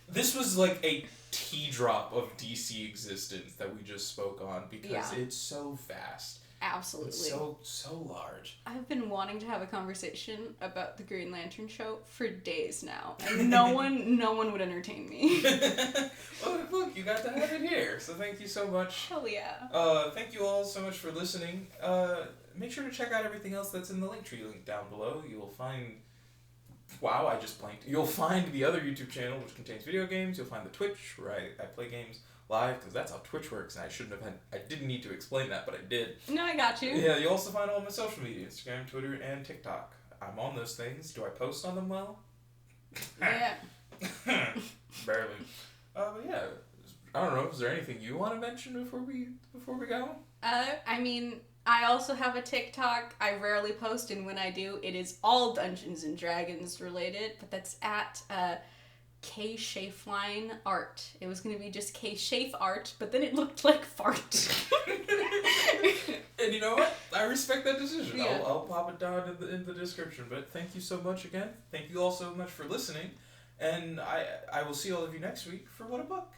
This was like a tea drop of DC existence that we just spoke on because it's so vast. Absolutely. It's so large. I've been wanting to have a conversation about the Green Lantern show for days now, and no one would entertain me. Well, look, you got to have it here, so thank you so much. Hell yeah. Thank you all so much for listening. Make sure to check out everything else that's in the Linktree link down below. You will find... Wow, I just blanked. You'll find the other YouTube channel, which contains video games. You'll find the Twitch, where I play games live, because that's how Twitch works, and I didn't need to explain that, but I did. No, I got you. Yeah, you also find all my social media, Instagram, Twitter, and TikTok. I'm on those things. Do I post on them well? Yeah. Barely. But yeah, I don't know, is there anything you want to mention before we go? I mean, I also have a TikTok. I rarely post, and when I do, it is all Dungeons and Dragons related, but that's at K Shafline Art. It was going to be just K Shafe Art, but then it looked like fart. And you know what? I respect that decision. Yeah. I'll pop it down in the description. But thank you so much again. Thank you all so much for listening. And I will see all of you next week for What a Book.